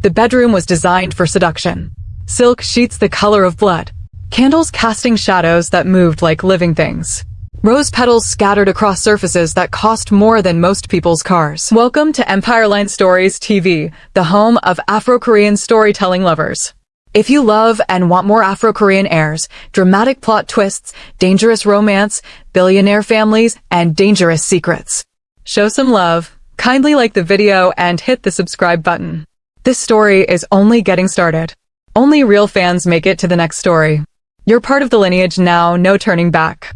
The bedroom was designed for seduction. Silk sheets the color of blood. Candles casting shadows that moved like living things. Rose petals scattered across surfaces that cost more than most people's cars. Welcome to Empire Line Stories TV, the home of Afro-Korean storytelling lovers. If you love and want more Afro-Korean airs, dramatic plot twists, dangerous romance, billionaire families, and dangerous secrets, show some love, kindly like the video and hit the subscribe button. This story is only getting started. Only real fans make it to the next story. You're part of the lineage now, no turning back.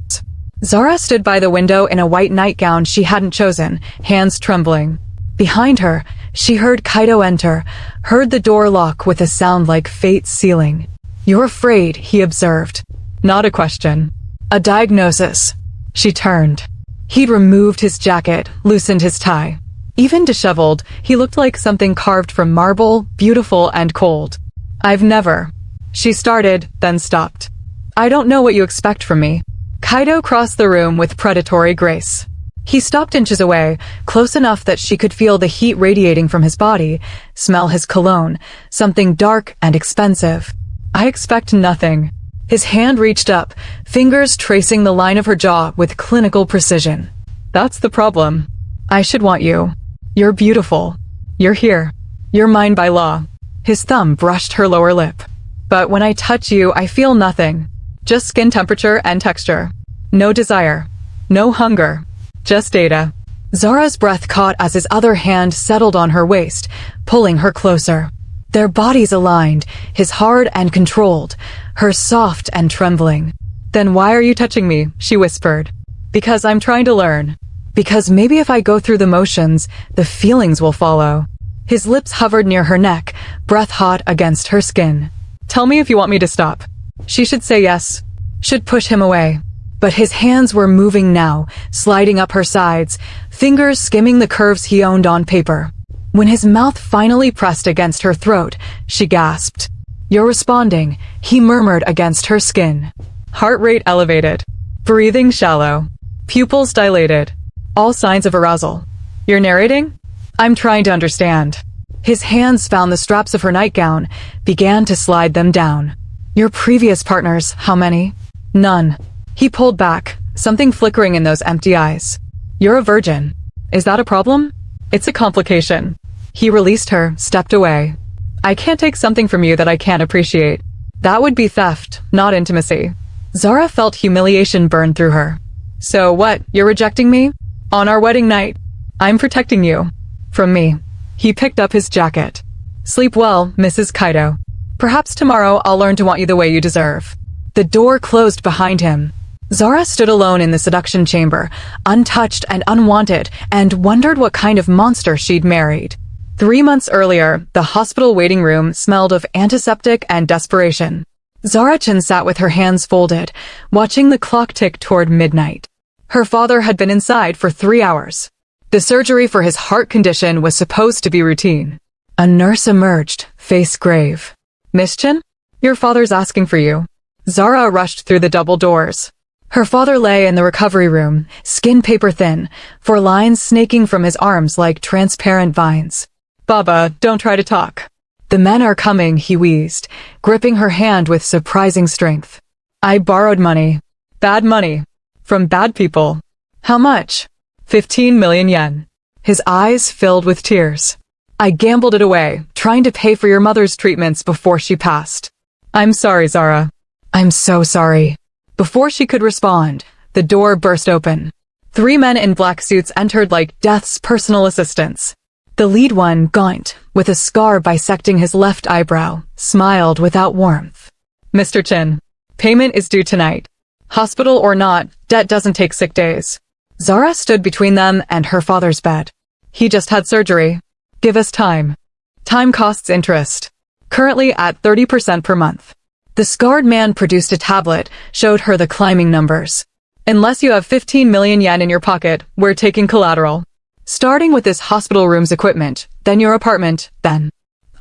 Zara stood by the window in a white nightgown she hadn't chosen, hands trembling. Behind her, she heard Kaito enter, heard the door lock with a sound like fate sealing. "You're afraid," he observed. Not a question. A diagnosis. She turned. He'd removed his jacket, loosened his tie. Even disheveled, he looked like something carved from marble, beautiful and cold. "I've never." She started, then stopped. "I don't know what you expect from me." Kaito crossed the room with predatory grace. He stopped inches away, close enough that she could feel the heat radiating from his body, smell his cologne, something dark and expensive. "I expect nothing." His hand reached up, fingers tracing the line of her jaw with clinical precision. "That's the problem. I should want you. You're beautiful. You're here. You're mine by law." His thumb brushed her lower lip. "But when I touch you, I feel nothing. Just skin temperature and texture. No desire. No hunger. Just data." Zara's breath caught as his other hand settled on her waist, pulling her closer. Their bodies aligned, his hard and controlled, hers soft and trembling. "Then why are you touching me?" she whispered. "Because I'm trying to learn. Because maybe if I go through the motions, the feelings will follow." His lips hovered near her neck, breath hot against her skin. "Tell me if you want me to stop." She should say yes, should push him away. But his hands were moving now, sliding up her sides, fingers skimming the curves he owned on paper. When his mouth finally pressed against her throat, she gasped. "You're responding," he murmured against her skin. Heart rate elevated, breathing shallow, pupils dilated, all signs of arousal. "You're narrating?" "I'm trying to understand." His hands found the straps of her nightgown, began to slide them down. "Your previous partners, how many?" "None." He pulled back, something flickering in those empty eyes. "You're a virgin. Is that a problem?" "It's a complication." He released her, stepped away. "I can't take something from you that I can't appreciate. That would be theft, not intimacy." Zara felt humiliation burn through her. "So what, you're rejecting me? On our wedding night? I'm protecting you. From me." He picked up his jacket. "Sleep well, Mrs. Kaito. Perhaps tomorrow I'll learn to want you the way you deserve." The door closed behind him. Zara stood alone in the seduction chamber, untouched and unwanted, and wondered what kind of monster she'd married. 3 months earlier, the hospital waiting room smelled of antiseptic and desperation. Zara-chan sat with her hands folded, watching the clock tick toward midnight. Her father had been inside for 3 hours. The surgery for his heart condition was supposed to be routine. A nurse emerged, face grave. "Miss Chin? Your father's asking for you." Zara rushed through the double doors. Her father lay in the recovery room, skin paper thin, 4 lines snaking from his arms like transparent vines. "Baba, don't try to talk." "The men are coming," he wheezed, gripping her hand with surprising strength. "I borrowed money. Bad money. From bad people." "How much?" 15 million yen. His eyes filled with tears. "I gambled it away, trying to pay for your mother's treatments before she passed." "I'm sorry, Zara." "I'm so sorry." Before she could respond, the door burst open. 3 men in black suits entered like death's personal assistants. The lead one, gaunt, with a scar bisecting his left eyebrow, smiled without warmth. "Mr. Chin, payment is due tonight. Hospital or not, debt doesn't take sick days." Zara stood between them and her father's bed. "He just had surgery. Give us time." Time costs interest. Currently at 30% per month. The scarred man produced a tablet, showed her the climbing numbers. "Unless you have 15 million yen in your pocket, we're taking collateral. Starting with this hospital room's equipment, then your apartment, then."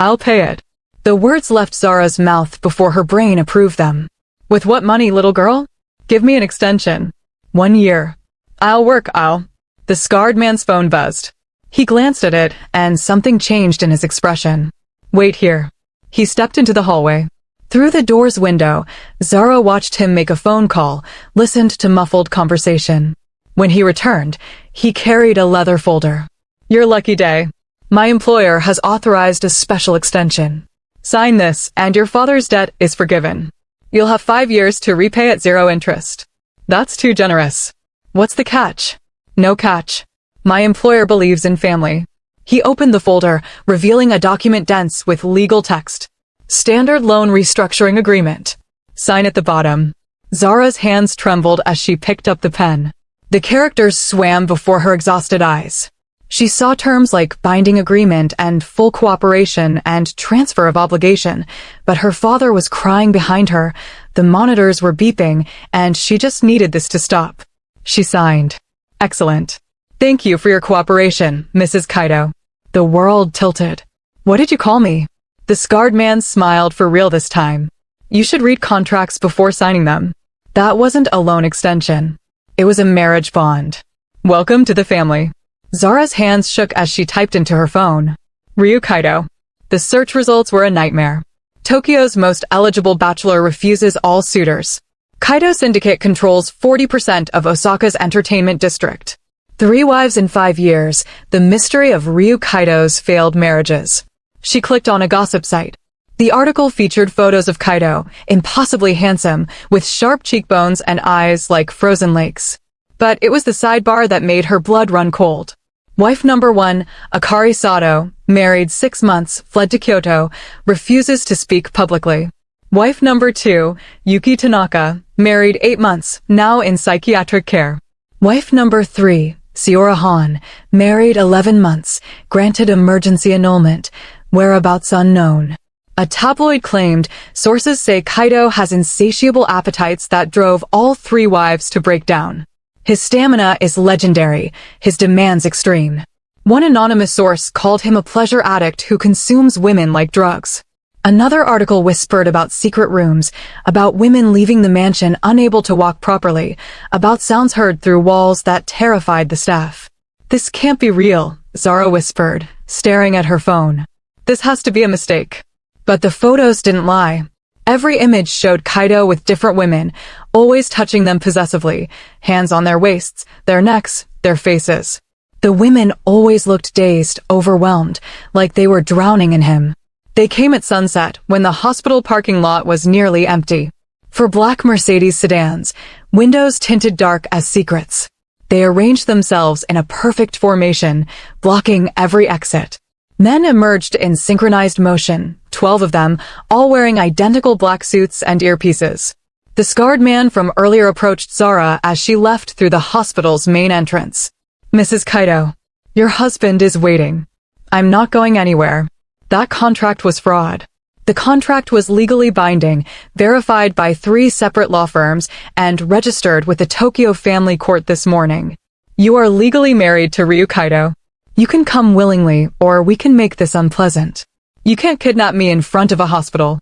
"I'll pay it." The words left Zara's mouth before her brain approved them. "With what money, little girl?" "Give me an extension. 1 year." "I'll work, I'll." The scarred man's phone buzzed. He glanced at it, and something changed in his expression. Wait here. He stepped into the hallway. Through the door's window, Zara watched him make a phone call, listened to muffled conversation. When he returned, he carried a leather folder. Your lucky day. My employer has authorized a special extension. Sign this, and your father's debt is forgiven. You'll have 5 years to repay at 0 interest. That's too generous. What's the catch? No catch. My employer believes in family. He opened the folder, revealing a document dense with legal text. Standard loan restructuring agreement. Sign at the bottom. Zara's hands trembled as she picked up the pen. The characters swam before her exhausted eyes. She saw terms like binding agreement and full cooperation and transfer of obligation, but her father was crying behind her, the monitors were beeping, and she just needed this to stop. She signed. Excellent. Thank you for your cooperation, Mrs. Kaito. The world tilted. What did you call me? The scarred man smiled for real this time. You should read contracts before signing them. That wasn't a loan extension. It was a marriage bond. Welcome to the family. Zara's hands shook as she typed into her phone. Ryu Kaito. The search results were a nightmare. Tokyo's most eligible bachelor refuses all suitors. Kaito Syndicate controls 40% of Osaka's entertainment district. 3 wives in 5 years, the mystery of Ryu Kaito's failed marriages. She clicked on a gossip site. The article featured photos of Kaito, impossibly handsome, with sharp cheekbones and eyes like frozen lakes. But it was the sidebar that made her blood run cold. Wife number 1, Akari Sato, married 6 months, fled to Kyoto, refuses to speak publicly. Wife number 2, Yuki Tanaka, married 8 months, now in psychiatric care. Wife number 3, Siora Han, married 11 months, granted emergency annulment, whereabouts unknown. A tabloid claimed sources say Kaito has insatiable appetites that drove all 3 wives to break down. His stamina is legendary, his demands extreme. One anonymous source called him a pleasure addict who consumes women like drugs. Another article whispered about secret rooms, about women leaving the mansion unable to walk properly, about sounds heard through walls that terrified the staff. This can't be real, Zara whispered, staring at her phone. This has to be a mistake. But the photos didn't lie. Every image showed Kaito with different women, always touching them possessively, hands on their waists, their necks, their faces. The women always looked dazed, overwhelmed, like they were drowning in him. They came at sunset, when the hospital parking lot was nearly empty. For black Mercedes sedans, windows tinted dark as secrets. They arranged themselves in a perfect formation, blocking every exit. Men emerged in synchronized motion, 12 of them, all wearing identical black suits and earpieces. The scarred man from earlier approached Zara as she left through the hospital's main entrance. Mrs. Kaito, your husband is waiting. I'm not going anywhere. That contract was fraud. The contract was legally binding, verified by 3 separate law firms, and registered with the Tokyo Family Court this morning. You are legally married to Ryu Kaito. You can come willingly, or we can make this unpleasant. You can't kidnap me in front of a hospital.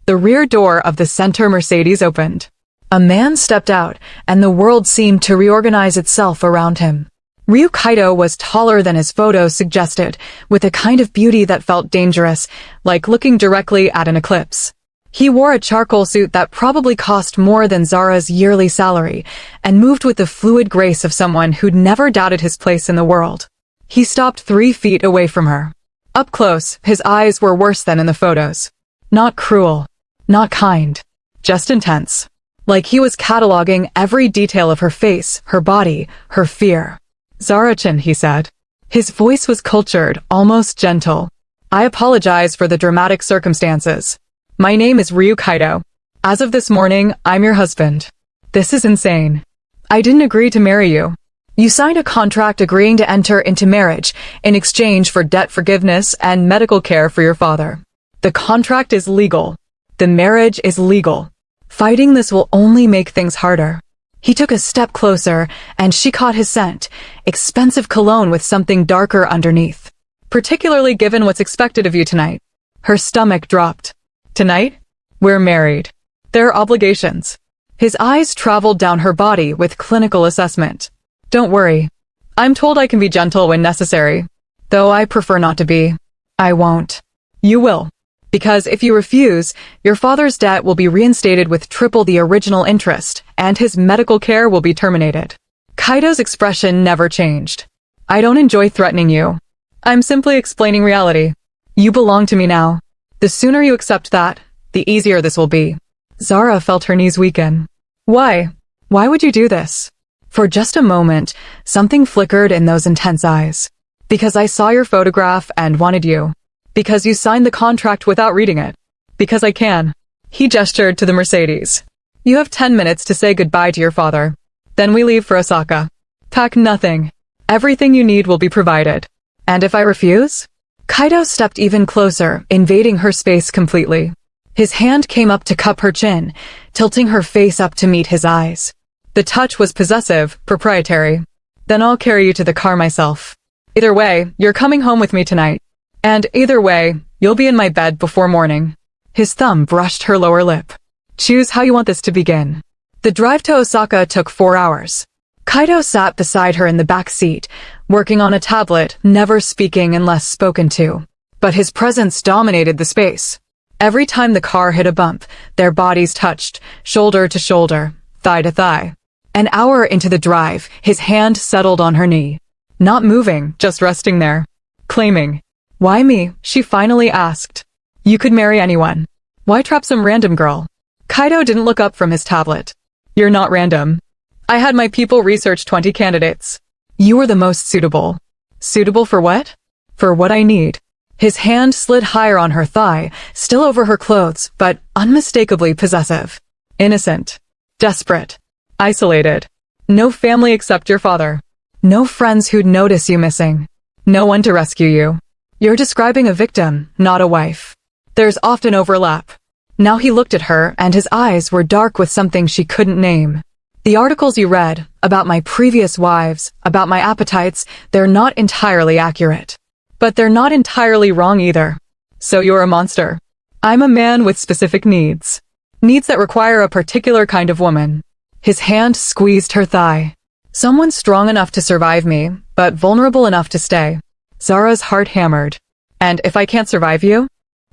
The rear door of the center Mercedes opened. A man stepped out, and the world seemed to reorganize itself around him. Ryu Kaito was taller than his photos suggested, with a kind of beauty that felt dangerous, like looking directly at an eclipse. He wore a charcoal suit that probably cost more than Zara's yearly salary, and moved with the fluid grace of someone who'd never doubted his place in the world. He stopped 3 feet away from her. Up close, his eyes were worse than in the photos. Not cruel. Not kind. Just intense. Like he was cataloging every detail of her face, her body, her fear. Zara-chan, he said. His voice was cultured, almost gentle. I apologize for the dramatic circumstances. My name is Ryu Kaito. As of this morning, I'm your husband. This is insane. I didn't agree to marry you. You signed a contract agreeing to enter into marriage in exchange for debt forgiveness and medical care for your father. The contract is legal. The marriage is legal. Fighting this will only make things harder. He took a step closer, and she caught his scent, expensive cologne with something darker underneath. Particularly given what's expected of you tonight. Her stomach dropped. Tonight? We're married. There are obligations. His eyes traveled down her body with clinical assessment. Don't worry. I'm told I can be gentle when necessary. Though I prefer not to be. I won't. You will. Because if you refuse, your father's debt will be reinstated with triple the original interest, and his medical care will be terminated. Kaito's expression never changed. I don't enjoy threatening you. I'm simply explaining reality. You belong to me now. The sooner you accept that, the easier this will be. Zara felt her knees weaken. Why? Why would you do this? For just a moment, something flickered in those intense eyes. Because I saw your photograph and wanted you. Because you signed the contract without reading it. Because I can. He gestured to the Mercedes. You have 10 minutes to say goodbye to your father. Then we leave for Osaka. Pack nothing. Everything you need will be provided. And if I refuse? Kaito stepped even closer, invading her space completely. His hand came up to cup her chin, tilting her face up to meet his eyes. The touch was possessive, proprietary. Then I'll carry you to the car myself. Either way, you're coming home with me tonight. And either way, you'll be in my bed before morning. His thumb brushed her lower lip. Choose how you want this to begin. The drive to Osaka took 4 hours. Kaito sat beside her in the back seat, working on a tablet, never speaking unless spoken to. But his presence dominated the space. Every time the car hit a bump, their bodies touched, shoulder to shoulder, thigh to thigh. An hour into the drive, his hand settled on her knee. Not moving, just resting there. Claiming. Why me? She finally asked. You could marry anyone. Why trap some random girl? Kaito didn't look up from his tablet. You're not random. I had my people research 20 candidates. You were the most suitable. Suitable for what? For what I need. His hand slid higher on her thigh, still over her clothes, but unmistakably possessive. Innocent. Desperate. Isolated. No family except your father. No friends who'd notice you missing. No one to rescue you. You're describing a victim, not a wife. There's often overlap. Now he looked at her, and his eyes were dark with something she couldn't name. The articles you read, about my previous wives, about my appetites, they're not entirely accurate. But they're not entirely wrong either. So you're a monster. I'm a man with specific needs. Needs that require a particular kind of woman. His hand squeezed her thigh. Someone strong enough to survive me, but vulnerable enough to stay. Zara's heart hammered. And if I can't survive you?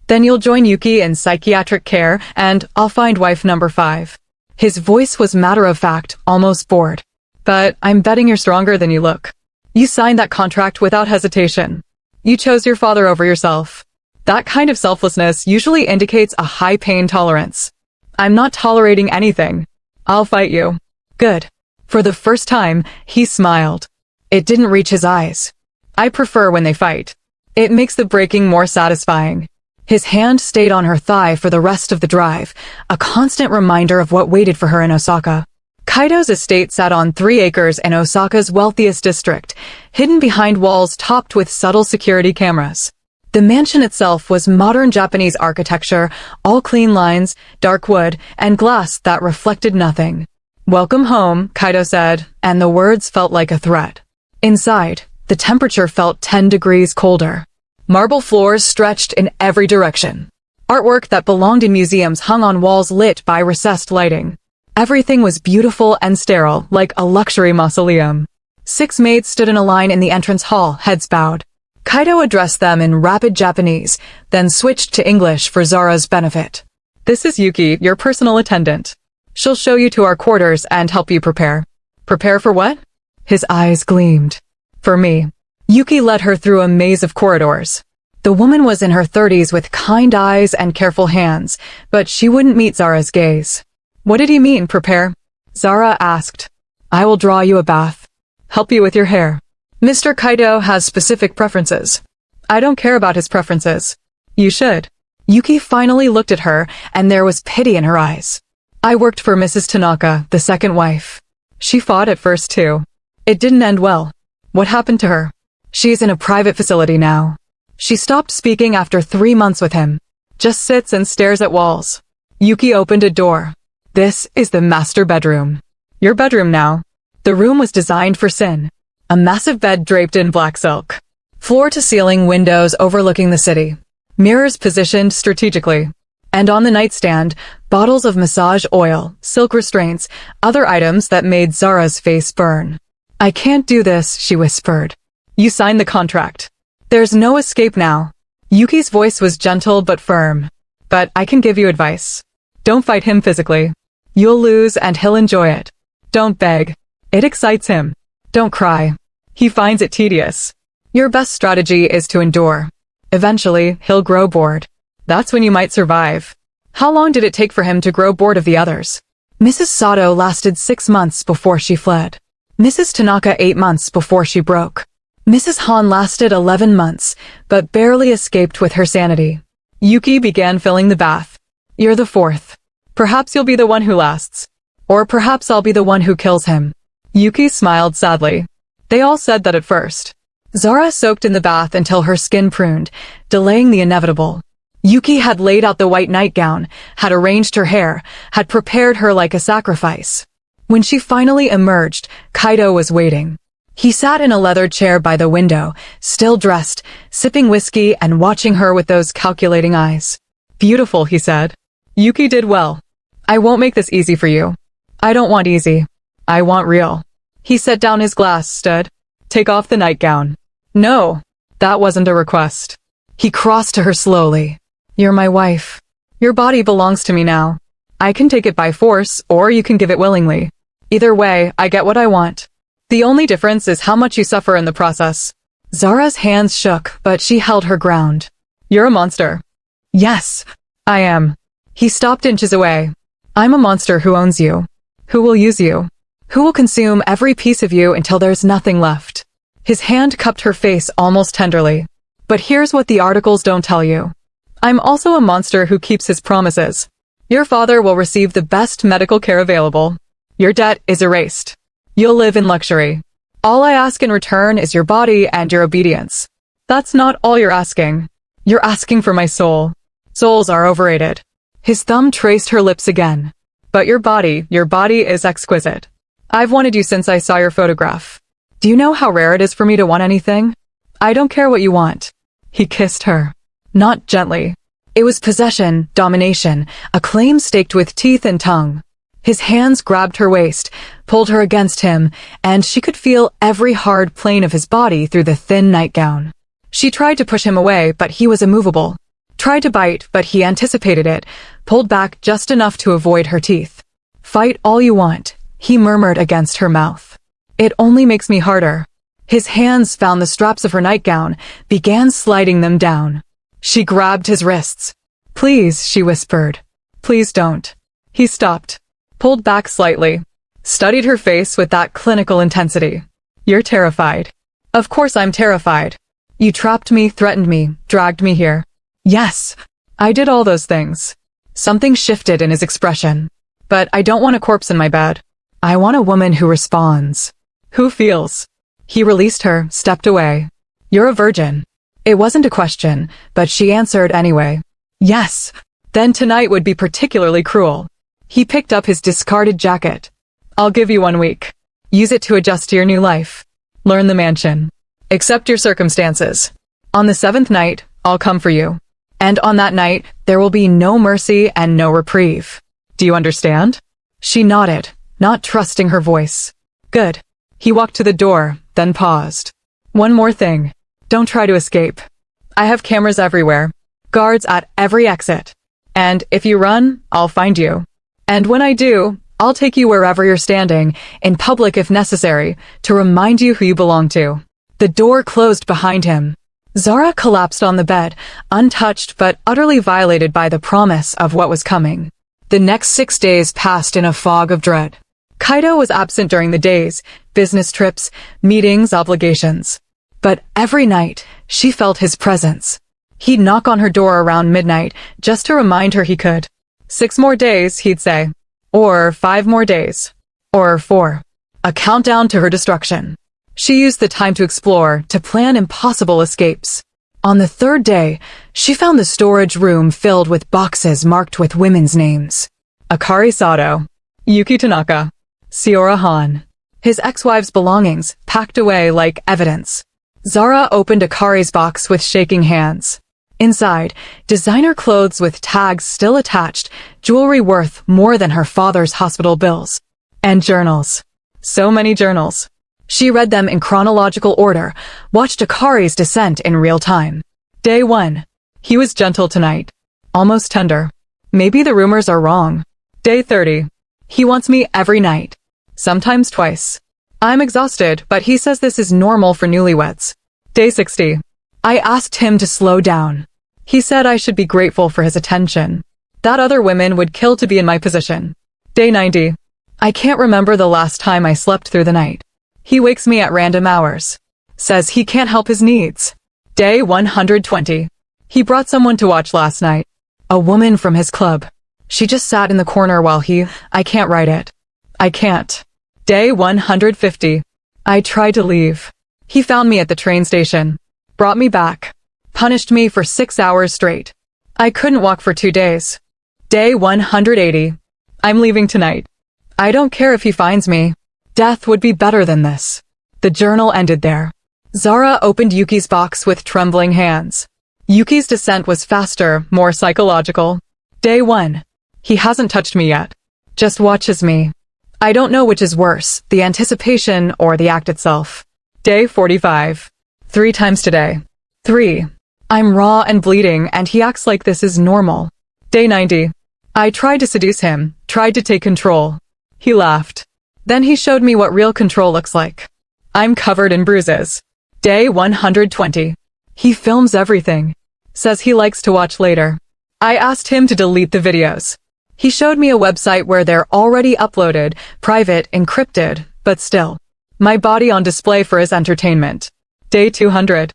Then you'll join Yuki in psychiatric care, and I'll find wife number 5. His voice was matter-of-fact, almost bored. But I'm betting you're stronger than you look. You signed that contract without hesitation. You chose your father over yourself. That kind of selflessness usually indicates a high pain tolerance. I'm not tolerating anything. I'll fight you. Good. For the first time, he smiled. It didn't reach his eyes. I prefer when they fight. It makes the breaking more satisfying. His hand stayed on her thigh for the rest of the drive, a constant reminder of what waited for her in Osaka. Kaito's estate sat on 3 acres in Osaka's wealthiest district, hidden behind walls topped with subtle security cameras. The mansion itself was modern Japanese architecture, all clean lines, dark wood, and glass that reflected nothing. Welcome home, Kaito said, and the words felt like a threat. Inside, the temperature felt 10 degrees colder. Marble floors stretched in every direction. Artwork that belonged in museums hung on walls lit by recessed lighting. Everything was beautiful and sterile, like a luxury mausoleum. 6 maids stood in a line in the entrance hall, heads bowed. Kaito addressed them in rapid Japanese, then switched to English for Zara's benefit. This is Yuki, your personal attendant. She'll show you to our quarters and help you prepare. Prepare for what? His eyes gleamed. For me. Yuki led her through a maze of corridors. The woman was in her 30s with kind eyes and careful hands, but she wouldn't meet Zara's gaze. What did he mean, prepare? Zara asked. I will draw you a bath. Help you with your hair. Mr. Kaito has specific preferences. I don't care about his preferences. You should. Yuki finally looked at her, and there was pity in her eyes. I worked for Mrs. Tanaka, the second wife. She fought at first too. It didn't end well. What happened to her? She's in a private facility now. She stopped speaking after 3 months with him. Just sits and stares at walls. Yuki opened a door. This is the master bedroom. Your bedroom now. The room was designed for Sin. A massive bed draped in black silk. Floor-to-ceiling windows overlooking the city. Mirrors positioned strategically. And on the nightstand, bottles of massage oil, silk restraints, other items that made Zara's face burn. I can't do this, she whispered. You signed the contract. There's no escape now. Yuki's voice was gentle but firm. But I can give you advice. Don't fight him physically. You'll lose and he'll enjoy it. Don't beg. It excites him. Don't cry. He finds it tedious. Your best strategy is to endure. Eventually, he'll grow bored. That's when you might survive. How long did it take for him to grow bored of the others? Mrs. Sato lasted 6 months before she fled. Mrs. Tanaka 8 months before she broke. Mrs. Han lasted 11 months, but barely escaped with her sanity. Yuki began filling the bath. You're the 4th. Perhaps you'll be the one who lasts. Or perhaps I'll be the one who kills him. Yuki smiled sadly. They all said that at first. Zara soaked in the bath until her skin pruned, delaying the inevitable. Yuki had laid out the white nightgown, had arranged her hair, had prepared her like a sacrifice. When she finally emerged, Kaito was waiting. He sat in a leather chair by the window, still dressed, sipping whiskey and watching her with those calculating eyes. Beautiful, he said. Yuki did well. I won't make this easy for you. I don't want easy. I want real. He set down his glass, stood. Take off the nightgown. No, that wasn't a request. He crossed to her slowly. You're my wife. Your body belongs to me now. I can take it by force, or you can give it willingly. Either way, I get what I want. The only difference is how much you suffer in the process. Zara's hands shook, but she held her ground. You're a monster. Yes, I am. He stopped inches away. I'm a monster who owns you. Who will use you. Who will consume every piece of you until there's nothing left. His hand cupped her face almost tenderly. But here's what the articles don't tell you. I'm also a monster who keeps his promises. Your father will receive the best medical care available. Your debt is erased. You'll live in luxury. All I ask in return is your body and your obedience. That's not all you're asking. You're asking for my soul. Souls are overrated. His thumb traced her lips again. But your body is exquisite. I've wanted you since I saw your photograph. Do you know how rare it is for me to want anything? I don't care what you want. He kissed her. Not gently. It was possession, domination, a claim staked with teeth and tongue. His hands grabbed her waist, pulled her against him, and she could feel every hard plane of his body through the thin nightgown. She tried to push him away, but he was immovable. Tried to bite, but he anticipated it, pulled back just enough to avoid her teeth. Fight all you want, he murmured against her mouth. It only makes me harder. His hands found the straps of her nightgown, began sliding them down. She grabbed his wrists. Please, she whispered. Please don't. He stopped. Pulled back slightly. Studied her face with that clinical intensity. You're terrified. Of course I'm terrified. You trapped me, threatened me, dragged me here. Yes, I did all those things. Something shifted in his expression. But I don't want a corpse in my bed. I want a woman who responds. Who feels. He released her, stepped away. You're a virgin. It wasn't a question, but she answered anyway. Yes. Then tonight would be particularly cruel. He picked up his discarded jacket. I'll give you 1 week. Use it to adjust to your new life. Learn the mansion. Accept your circumstances. On the 7th night, I'll come for you. And on that night, there will be no mercy and no reprieve. Do you understand? She nodded, not trusting her voice. Good. He walked to the door, then paused. One more thing. Don't try to escape. I have cameras everywhere. Guards at every exit. And if you run, I'll find you. And when I do, I'll take you wherever you're standing, in public if necessary, to remind you who you belong to. The door closed behind him. Zara collapsed on the bed, untouched but utterly violated by the promise of what was coming. The next 6 days passed in a fog of dread. Kaito was absent during the days, business trips, meetings, obligations. But every night, she felt his presence. He'd knock on her door around midnight, just to remind her he could. 6 more days, he'd say. Or 5 more days. Or 4. A countdown to her destruction. She used the time to explore, to plan impossible escapes. On the 3rd day, she found the storage room filled with boxes marked with women's names. Akari Sato, Yuki Tanaka, Siora Han. His ex-wife's belongings, packed away like evidence. Zara opened Akari's box with shaking hands. Inside, designer clothes with tags still attached, jewelry worth more than her father's hospital bills. And journals. So many journals. She read them in chronological order, watched Akari's descent in real time. Day 1. He was gentle tonight. Almost tender. Maybe the rumors are wrong. Day 30. He wants me every night. Sometimes twice. I'm exhausted, but he says this is normal for newlyweds. Day 60. I asked him to slow down. He said I should be grateful for his attention. That other women would kill to be in my position. Day 90. I can't remember the last time I slept through the night. He wakes me at random hours. Says he can't help his needs. Day 120. He brought someone to watch last night. A woman from his club. She just sat in the corner while I can't write it. I can't. Day 150. I tried to leave. He found me at the train station. Brought me back. Punished me for 6 hours straight. I couldn't walk for 2 days. Day 180. I'm leaving tonight. I don't care if he finds me. Death would be better than this. The journal ended there. Zara opened Yuki's box with trembling hands. Yuki's descent was faster, more psychological. Day 1. He hasn't touched me yet. Just watches me. I don't know which is worse, the anticipation or the act itself. Day 45. 3 times today. 3. I'm raw and bleeding and he acts like this is normal. Day 90. I tried to seduce him, tried to take control. He laughed. Then he showed me what real control looks like. I'm covered in bruises. Day 120. He films everything. Says he likes to watch later. I asked him to delete the videos. He showed me a website where they're already uploaded, private, encrypted, but still. My body on display for his entertainment. Day 200.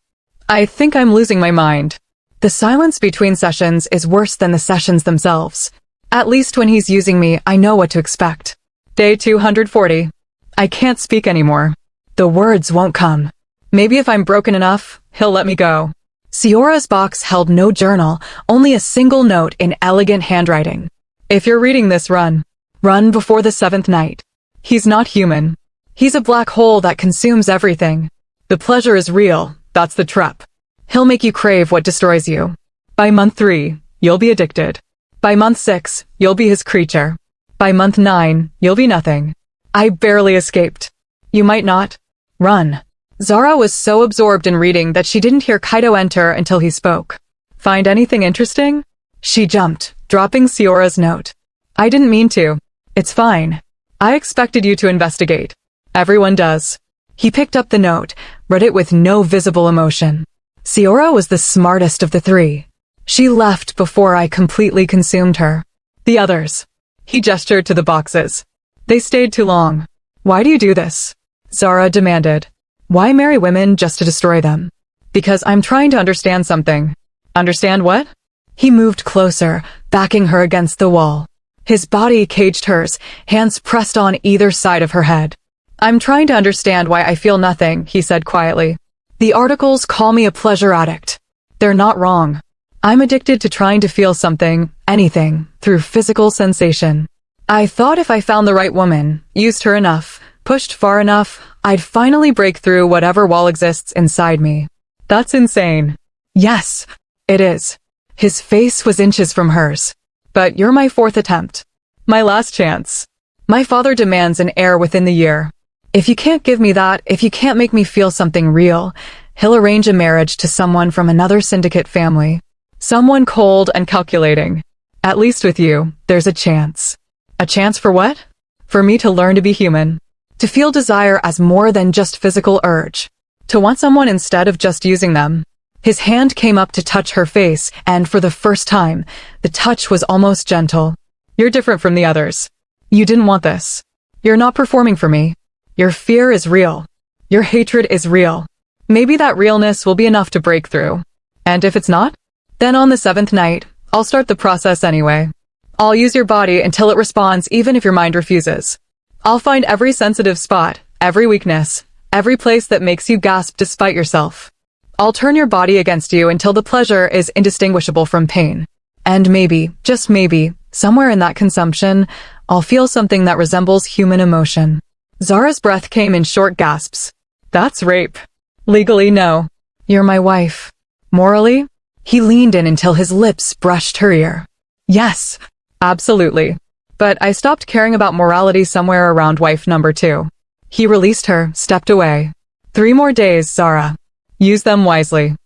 I think I'm losing my mind. The silence between sessions is worse than the sessions themselves. At least when he's using me, I know what to expect. Day 240. I can't speak anymore. The words won't come. Maybe if I'm broken enough, he'll let me go. Siora's box held no journal, only a single note in elegant handwriting. If you're reading this, run. Run before the 7th night. He's not human. He's a black hole that consumes everything. The pleasure is real, that's the trap. He'll make you crave what destroys you. By month 3, you'll be addicted. By month 6, you'll be his creature. By month 9, you'll be nothing. I barely escaped. You might not. Run. Zara was so absorbed in reading that she didn't hear Kaito enter until he spoke. Find anything interesting? She jumped, dropping Siora's note. I didn't mean to. It's fine. I expected you to investigate. Everyone does. He picked up the note, read it with no visible emotion. Siora was the smartest of the 3. She left before I completely consumed her. The others. He gestured to the boxes. They stayed too long. Why do you do this? Zara demanded. Why marry women just to destroy them? Because I'm trying to understand something. Understand what? He moved closer, backing her against the wall. His body caged hers, hands pressed on either side of her head. I'm trying to understand why I feel nothing, he said quietly. The articles call me a pleasure addict. They're not wrong. I'm addicted to trying to feel something, anything, through physical sensation. I thought if I found the right woman, used her enough, pushed far enough, I'd finally break through whatever wall exists inside me. That's insane. Yes, it is. His face was inches from hers. But you're my 4th attempt. My last chance. My father demands an heir within the year. If you can't give me that, if you can't make me feel something real, he'll arrange a marriage to someone from another syndicate family. Someone cold and calculating. At least with you, there's a chance. A chance for what? For me to learn to be human. To feel desire as more than just physical urge. To want someone instead of just using them. His hand came up to touch her face, and for the first time, the touch was almost gentle. You're different from the others. You didn't want this. You're not performing for me. Your fear is real. Your hatred is real. Maybe that realness will be enough to break through. And if it's not? Then on the 7th night, I'll start the process anyway. I'll use your body until it responds even if your mind refuses. I'll find every sensitive spot, every weakness, every place that makes you gasp despite yourself. I'll turn your body against you until the pleasure is indistinguishable from pain. And maybe, just maybe, somewhere in that consumption, I'll feel something that resembles human emotion. Zara's breath came in short gasps. That's rape. Legally, no. You're my wife. Morally? He leaned in until his lips brushed her ear. Yes, absolutely. But I stopped caring about morality somewhere around wife number 2. He released her, stepped away. 3 more days, Zara. Use them wisely.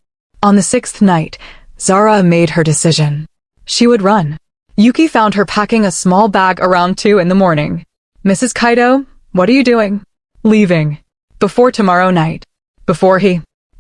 On the 6th night, Zara made her decision. She would run. Yuki found her packing a small bag around 2 in the morning. Mrs. Kaito, what are you doing? Leaving. Before tomorrow night. Before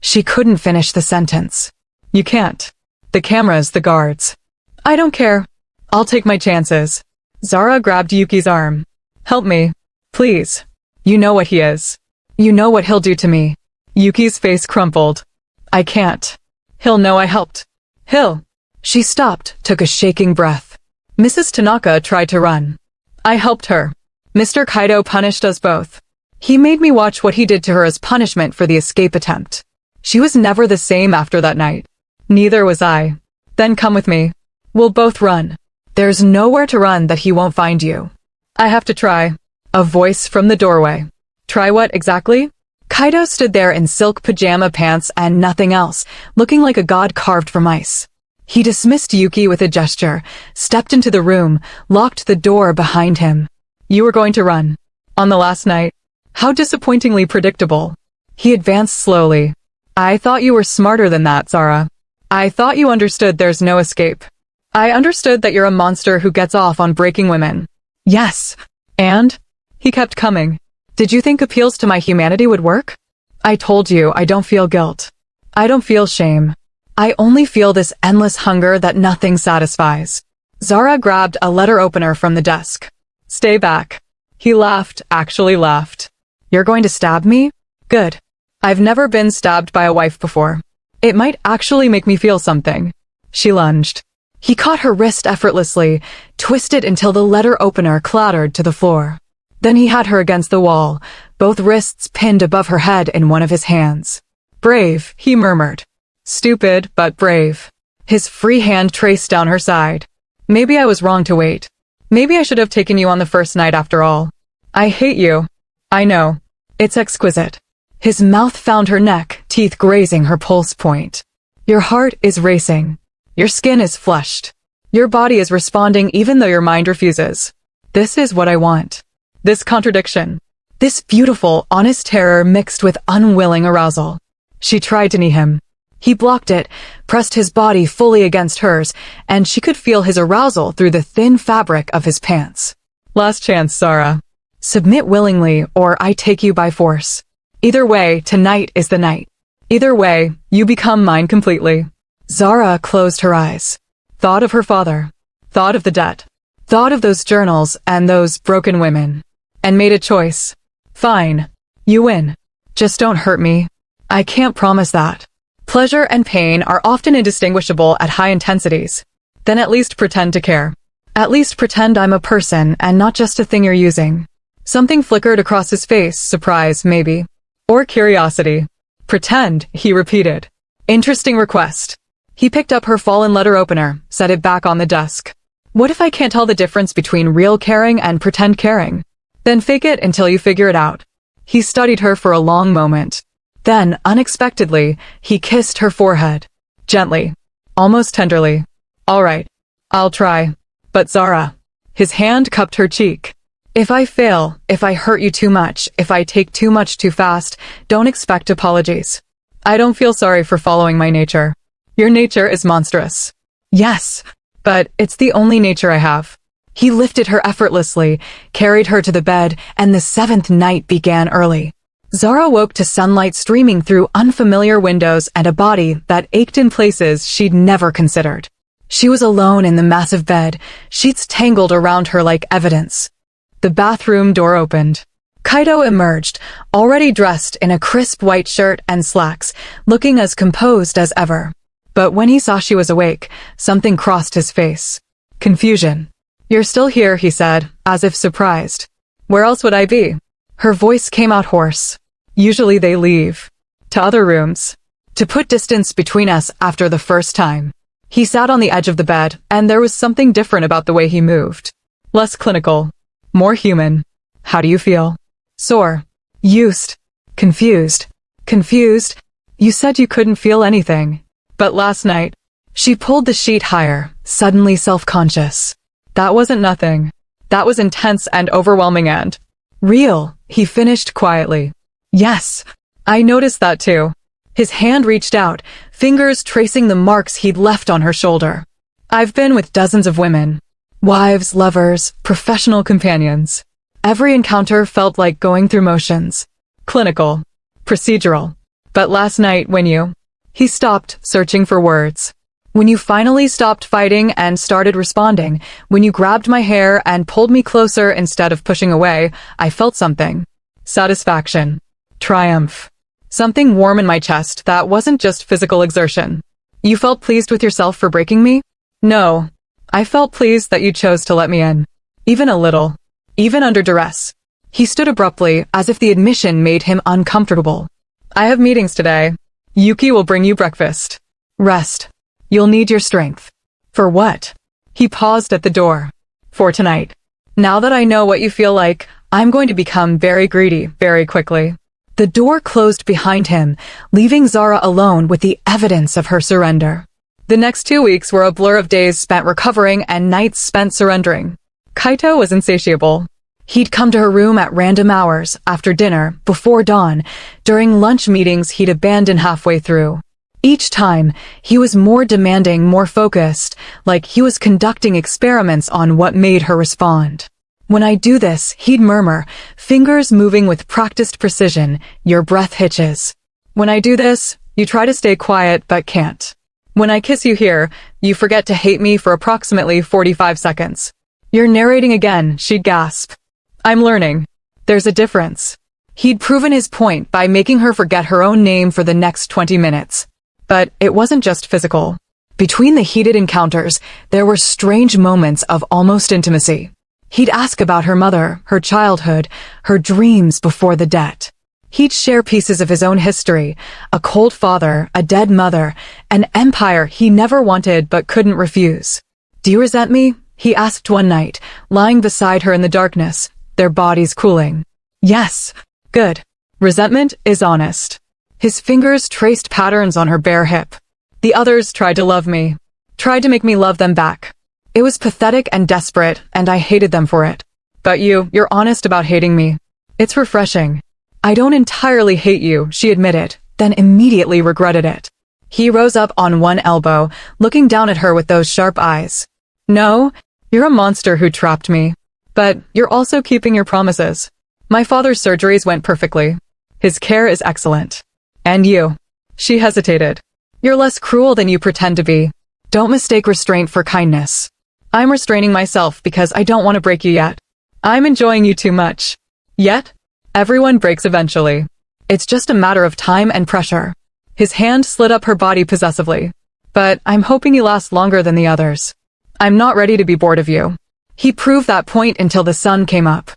She couldn't finish the sentence. You can't. The cameras, the guards. I don't care. I'll take my chances. Zara grabbed Yuki's arm. Help me. Please. You know what he is. You know what he'll do to me. Yuki's face crumpled. I can't. He'll know I helped. He'll. She stopped, took a shaking breath. Mrs. Tanaka tried to run. I helped her. Mr. Kaito punished us both. He made me watch what he did to her as punishment for the escape attempt. She was never the same after that night. Neither was I. Then come with me. We'll both run. There's nowhere to run that he won't find you. I have to try. A voice from the doorway. Try what exactly? Kaito stood there in silk pajama pants and nothing else, looking like a god carved from ice. He dismissed Yuki with a gesture, stepped into the room, locked the door behind him. You were going to run. On the last night. How disappointingly predictable. He advanced slowly. I thought you were smarter than that, Zara. I thought you understood there's no escape. I understood that you're a monster who gets off on breaking women. Yes. And? He kept coming. Did you think appeals to my humanity would work? I told you I don't feel guilt. I don't feel shame. I only feel this endless hunger that nothing satisfies. Zara grabbed a letter opener from the desk. Stay back. He laughed, actually laughed. You're going to stab me? Good. I've never been stabbed by a wife before. It might actually make me feel something. She lunged. He caught her wrist effortlessly, twisted until the letter opener clattered to the floor. Then he had her against the wall, both wrists pinned above her head in one of his hands. Brave, he murmured. Stupid, but brave. His free hand traced down her side. Maybe I was wrong to wait. Maybe I should have taken you on the first night after all. I hate you. I know. It's exquisite. His mouth found her neck, teeth grazing her pulse point. Your heart is racing. Your skin is flushed. Your body is responding even though your mind refuses. This is what I want. This contradiction. This beautiful, honest terror mixed with unwilling arousal. She tried to knee him. He blocked it, pressed his body fully against hers, and she could feel his arousal through the thin fabric of his pants. Last chance, Zara. Submit willingly, or I take you by force. Either way, tonight is the night. Either way, you become mine completely. Zara closed her eyes. Thought of her father. Thought of the debt. Thought of those journals and those broken women. And made a choice. Fine. You win. Just don't hurt me. I can't promise that. Pleasure and pain are often indistinguishable at high intensities. Then at least pretend to care. At least pretend I'm a person and not just a thing you're using. Something flickered across his face, surprise, maybe. Or curiosity. Pretend, he repeated. Interesting request. He picked up her fallen letter opener, set it back on the desk. What if I can't tell the difference between real caring and pretend caring? Then fake it until you figure it out. He studied her for a long moment. Then, unexpectedly, he kissed her forehead. Gently. Almost tenderly. All right. I'll try. But Zara. His hand cupped her cheek. If I fail, if I hurt you too much, if I take too much too fast, don't expect apologies. I don't feel sorry for following my nature. Your nature is monstrous. Yes, but it's the only nature I have. He lifted her effortlessly, carried her to the bed, and the 7th night began early. Zara woke to sunlight streaming through unfamiliar windows and a body that ached in places she'd never considered. She was alone in the massive bed, sheets tangled around her like evidence. The bathroom door opened. Kaito emerged, already dressed in a crisp white shirt and slacks, looking as composed as ever. But when he saw she was awake, something crossed his face. Confusion. You're still here, he said, as if surprised. Where else would I be? Her voice came out hoarse. Usually they leave. To other rooms. To put distance between us after the first time. He sat on the edge of the bed, and there was something different about the way he moved. Less clinical. More human. How do you feel? Sore. Used. Confused. Confused. You said you couldn't feel anything. But last night, she pulled the sheet higher, suddenly self-conscious. That wasn't nothing. That was intense and overwhelming and real, he finished quietly. Yes, I noticed that too. His hand reached out, fingers tracing the marks he'd left on her shoulder. I've been with dozens of women. Wives, lovers, professional companions. Every encounter felt like going through motions. Clinical. Procedural. But last night, when you... He stopped, searching for words. When you finally stopped fighting and started responding, when you grabbed my hair and pulled me closer instead of pushing away, I felt something. Satisfaction. Triumph. Something warm in my chest that wasn't just physical exertion. You felt pleased with yourself for breaking me? No. I felt pleased that you chose to let me in. Even a little. Even under duress. He stood abruptly, as if the admission made him uncomfortable. I have meetings today. Yuki will bring you breakfast. Rest. You'll need your strength. For what? He paused at the door. For tonight. Now that I know what you feel like, I'm going to become very greedy very quickly. The door closed behind him, leaving Zara alone with the evidence of her surrender. The next 2 weeks were a blur of days spent recovering and nights spent surrendering. Kaito was insatiable. He'd come to her room at random hours, after dinner, before dawn, during lunch meetings he'd abandon halfway through. Each time, he was more demanding, more focused, like he was conducting experiments on what made her respond. When I do this, he'd murmur, fingers moving with practiced precision, your breath hitches. When I do this, you try to stay quiet but can't. When I kiss you here, you forget to hate me for approximately 45 seconds. You're narrating again, she'd gasp. I'm learning. There's a difference. He'd proven his point by making her forget her own name for the next 20 minutes. But it wasn't just physical. Between the heated encounters, there were strange moments of almost intimacy. He'd ask about her mother, her childhood, her dreams before the debt. He'd share pieces of his own history, a cold father, a dead mother, an empire he never wanted but couldn't refuse. Do you resent me? He asked one night, lying beside her in the darkness, their bodies cooling. Yes. Good. Resentment is honest. His fingers traced patterns on her bare hip. The others tried to love me. Tried to make me love them back. It was pathetic and desperate, and I hated them for it. But you're honest about hating me. It's refreshing. I don't entirely hate you, she admitted, then immediately regretted it. He rose up on one elbow, looking down at her with those sharp eyes. No, you're a monster who trapped me. But you're also keeping your promises. My father's surgeries went perfectly. His care is excellent. And you. She hesitated. You're less cruel than you pretend to be. Don't mistake restraint for kindness. I'm restraining myself because I don't want to break you yet. I'm enjoying you too much. Yet? Everyone breaks eventually. It's just a matter of time and pressure. His hand slid up her body possessively. But I'm hoping you last longer than the others. I'm not ready to be bored of you. He proved that point until the sun came up.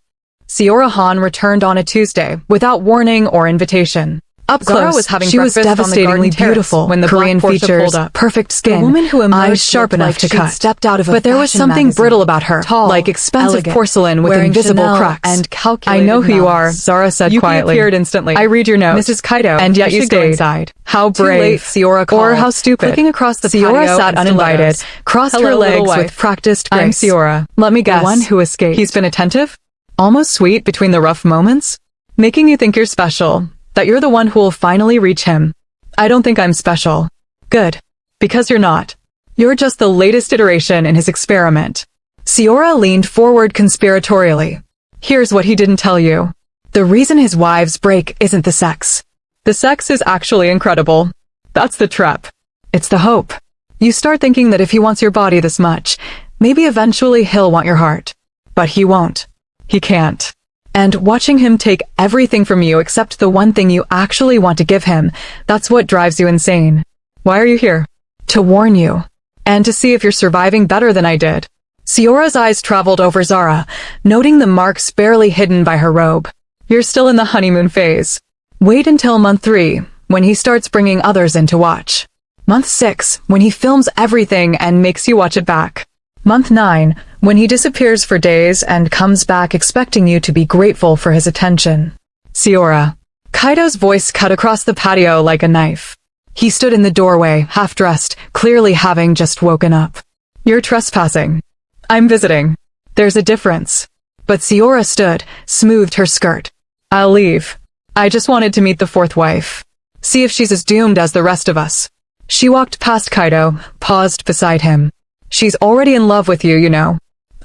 Seora Han returned on a Tuesday, without warning or invitation. Up Zara close, was having she was breakfast on the devastatingly garden terrace beautiful, when the Korean black Porsche features, pulled up. perfect skin, The woman who emerged eyes sharp looked enough like to she'd cut. stepped out of a But there was fashion something magazine. brittle about her, Tall, like expensive elegant, porcelain with wearing invisible Chanel cracks. and I calculated know who you are, malice. Zara said Yuki quietly. appeared instantly. I read your note, Mrs. Kaito, and yet I you should go stayed. inside. How Too brave, late, Seora or called. how stupid. Clicking across the Seora patio sat in uninvited, stilettos. crossed Hello, her little legs with wife. practiced grace. I'm Seora. Let me guess. The one who escaped. He's been attentive? Almost sweet between the rough moments? Making you think you're special, that you're the one who will finally reach him. I don't think I'm special. Good. Because you're not. You're just the latest iteration in his experiment. Seora leaned forward conspiratorially. Here's what he didn't tell you. The reason his wives break isn't the sex. The sex is actually incredible. That's the trap. It's the hope. You start thinking that if he wants your body this much, maybe eventually he'll want your heart. But he won't. He can't. And watching him take everything from you except the one thing you actually want to give him, that's what drives you insane. Why are you here? To warn you. And to see if you're surviving better than I did. Seora's eyes traveled over Zara, noting the marks barely hidden by her robe. You're still in the honeymoon phase. Wait until month 3, when he starts bringing others in to watch. Month 6, when he films everything and makes you watch it back. Month 9, when he disappears for days and comes back expecting you to be grateful for his attention. Seora. Kaito's voice cut across the patio like a knife. He stood in the doorway, half-dressed, clearly having just woken up. You're trespassing. I'm visiting. There's a difference. But Seora stood, smoothed her skirt. I'll leave. I just wanted to meet the 4th wife. See if she's as doomed as the rest of us. She walked past Kaito, paused beside him. She's already in love with you, you know.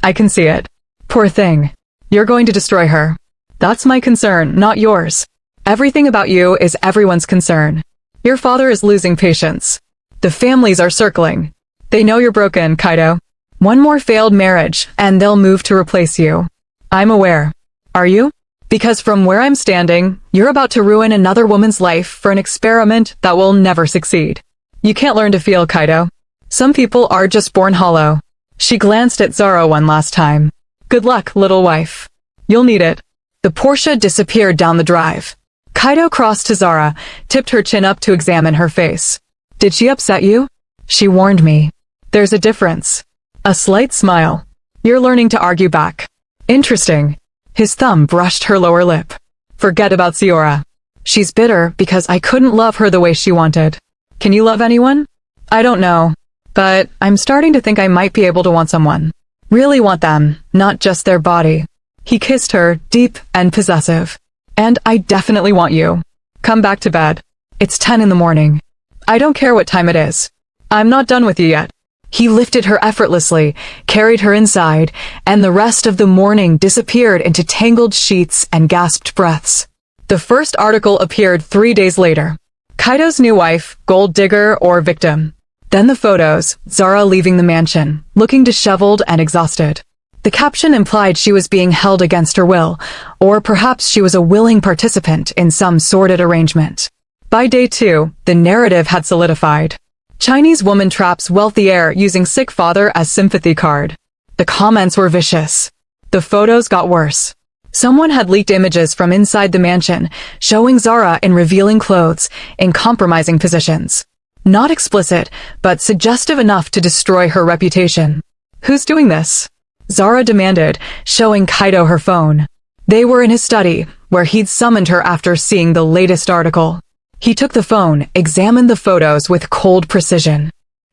I can see it. Poor thing. You're going to destroy her. That's my concern, not yours. Everything about you is everyone's concern. Your father is losing patience. The families are circling. They know you're broken, Kaito. One more failed marriage, and they'll move to replace you. I'm aware. Are you? Because from where I'm standing, you're about to ruin another woman's life for an experiment that will never succeed. You can't learn to feel, Kaito. Some people are just born hollow. She glanced at Zara one last time. Good luck, little wife. You'll need it. The Porsche disappeared down the drive. Kaito crossed to Zara, tipped her chin up to examine her face. Did she upset you? She warned me. There's a difference. A slight smile. You're learning to argue back. Interesting. His thumb brushed her lower lip. Forget about Siora. She's bitter because I couldn't love her the way she wanted. Can you love anyone? I don't know. But I'm starting to think I might be able to want someone. Really want them, not just their body. He kissed her, deep and possessive. And I definitely want you. Come back to bed. It's 10 in the morning. I don't care what time it is. I'm not done with you yet. He lifted her effortlessly, carried her inside, and the rest of the morning disappeared into tangled sheets and gasped breaths. The first article appeared 3 days later. Kaito's new wife, gold digger or victim. Then the photos, Zara leaving the mansion, looking disheveled and exhausted. The caption implied she was being held against her will, or perhaps she was a willing participant in some sordid arrangement. By day 2, the narrative had solidified. Chinese woman traps wealthy heir using sick father as sympathy card. The comments were vicious. The photos got worse. Someone had leaked images from inside the mansion, showing Zara in revealing clothes, in compromising positions. Not explicit, but suggestive enough to destroy her reputation. Who's doing this? Zara demanded, showing Kaito her phone. They were in his study, where he'd summoned her after seeing the latest article. He took the phone, examined the photos with cold precision.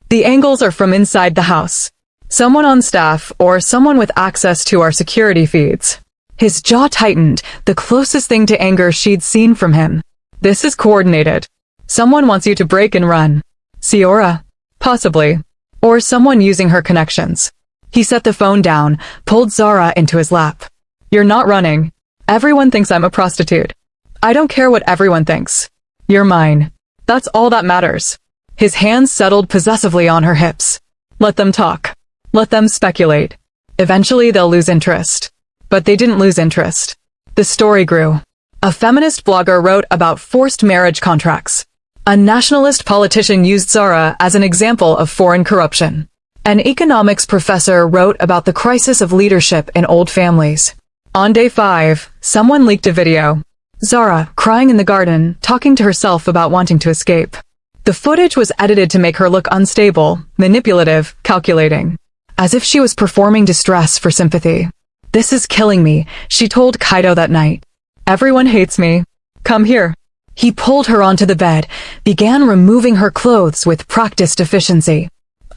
The angles are from inside the house. Someone on staff, or someone with access to our security feeds. His jaw tightened, the closest thing to anger she'd seen from him. This is coordinated. Someone wants you to break and run. Siora? Possibly. Or someone using her connections. He set the phone down, pulled Zara into his lap. You're not running. Everyone thinks I'm a prostitute. I don't care what everyone thinks. You're mine. That's all that matters. His hands settled possessively on her hips. Let them talk. Let them speculate. Eventually they'll lose interest. But they didn't lose interest. The story grew. A feminist blogger wrote about forced marriage contracts. A nationalist politician used Zara as an example of foreign corruption. An economics professor wrote about the crisis of leadership in old families. On day 5, someone leaked a video. Zara, crying in the garden, talking to herself about wanting to escape. The footage was edited to make her look unstable, manipulative, calculating. As if she was performing distress for sympathy. This is killing me, she told Kaito that night. Everyone hates me. Come here. He pulled her onto the bed, began removing her clothes with practiced efficiency.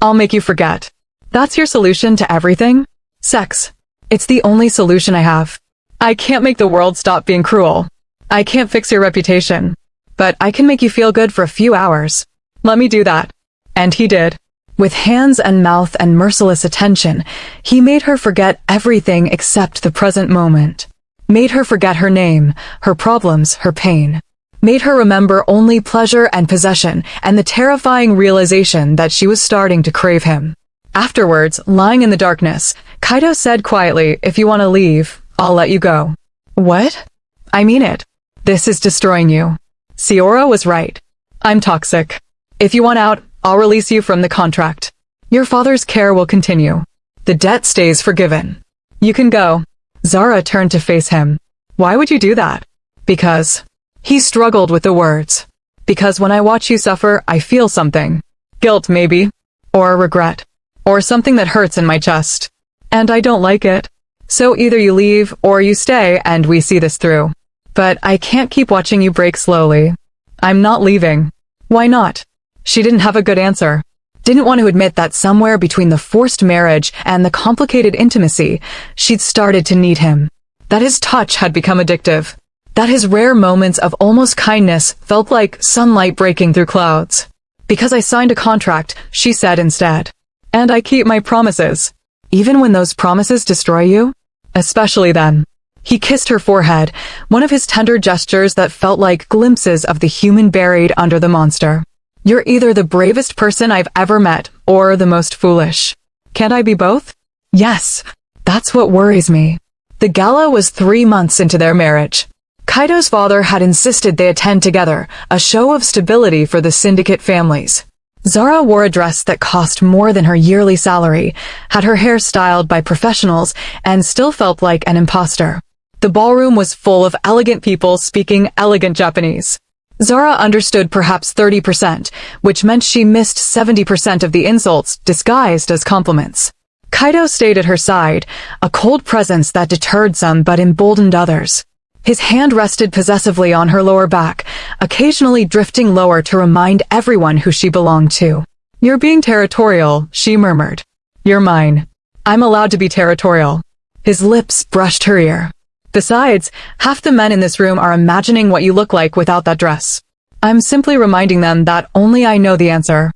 I'll make you forget. That's your solution to everything? Sex. It's the only solution I have. I can't make the world stop being cruel. I can't fix your reputation. But I can make you feel good for a few hours. Let me do that. And he did. With hands and mouth and merciless attention, he made her forget everything except the present moment. Made her forget her name, her problems, her pain. Made her remember only pleasure and possession and the terrifying realization that she was starting to crave him. Afterwards, lying in the darkness, Kaito said quietly, if you want to leave, I'll let you go. What? I mean it. This is destroying you. Siora was right. I'm toxic. If you want out, I'll release you from the contract. Your father's care will continue. The debt stays forgiven. You can go. Zara turned to face him. Why would you do that? Because. He struggled with the words. Because when I watch you suffer, I feel something. Guilt, maybe. Or regret. Or something that hurts in my chest. And I don't like it. So either you leave, or you stay, and we see this through. But I can't keep watching you break slowly. I'm not leaving. Why not? She didn't have a good answer. Didn't want to admit that somewhere between the forced marriage and the complicated intimacy, she'd started to need him. That his touch had become addictive. that his rare moments of almost kindness felt like sunlight breaking through clouds. Because I signed a contract, she said instead. And I keep my promises. Even when those promises destroy you? Especially then. He kissed her forehead, one of his tender gestures that felt like glimpses of the human buried under the monster. You're either the bravest person I've ever met, or the most foolish. Can't I be both? Yes. That's what worries me. The gala was 3 months into their marriage. Kaito's father had insisted they attend together, a show of stability for the syndicate families. Zara wore a dress that cost more than her yearly salary, had her hair styled by professionals, and still felt like an imposter. The ballroom was full of elegant people speaking elegant Japanese. Zara understood perhaps 30%, which meant she missed 70% of the insults disguised as compliments. Kaito stayed at her side, a cold presence that deterred some but emboldened others. His hand rested possessively on her lower back, occasionally drifting lower to remind everyone who she belonged to. You're being territorial, she murmured. You're mine. I'm allowed to be territorial. His lips brushed her ear. Besides, half the men in this room are imagining what you look like without that dress. I'm simply reminding them that only I know the answer.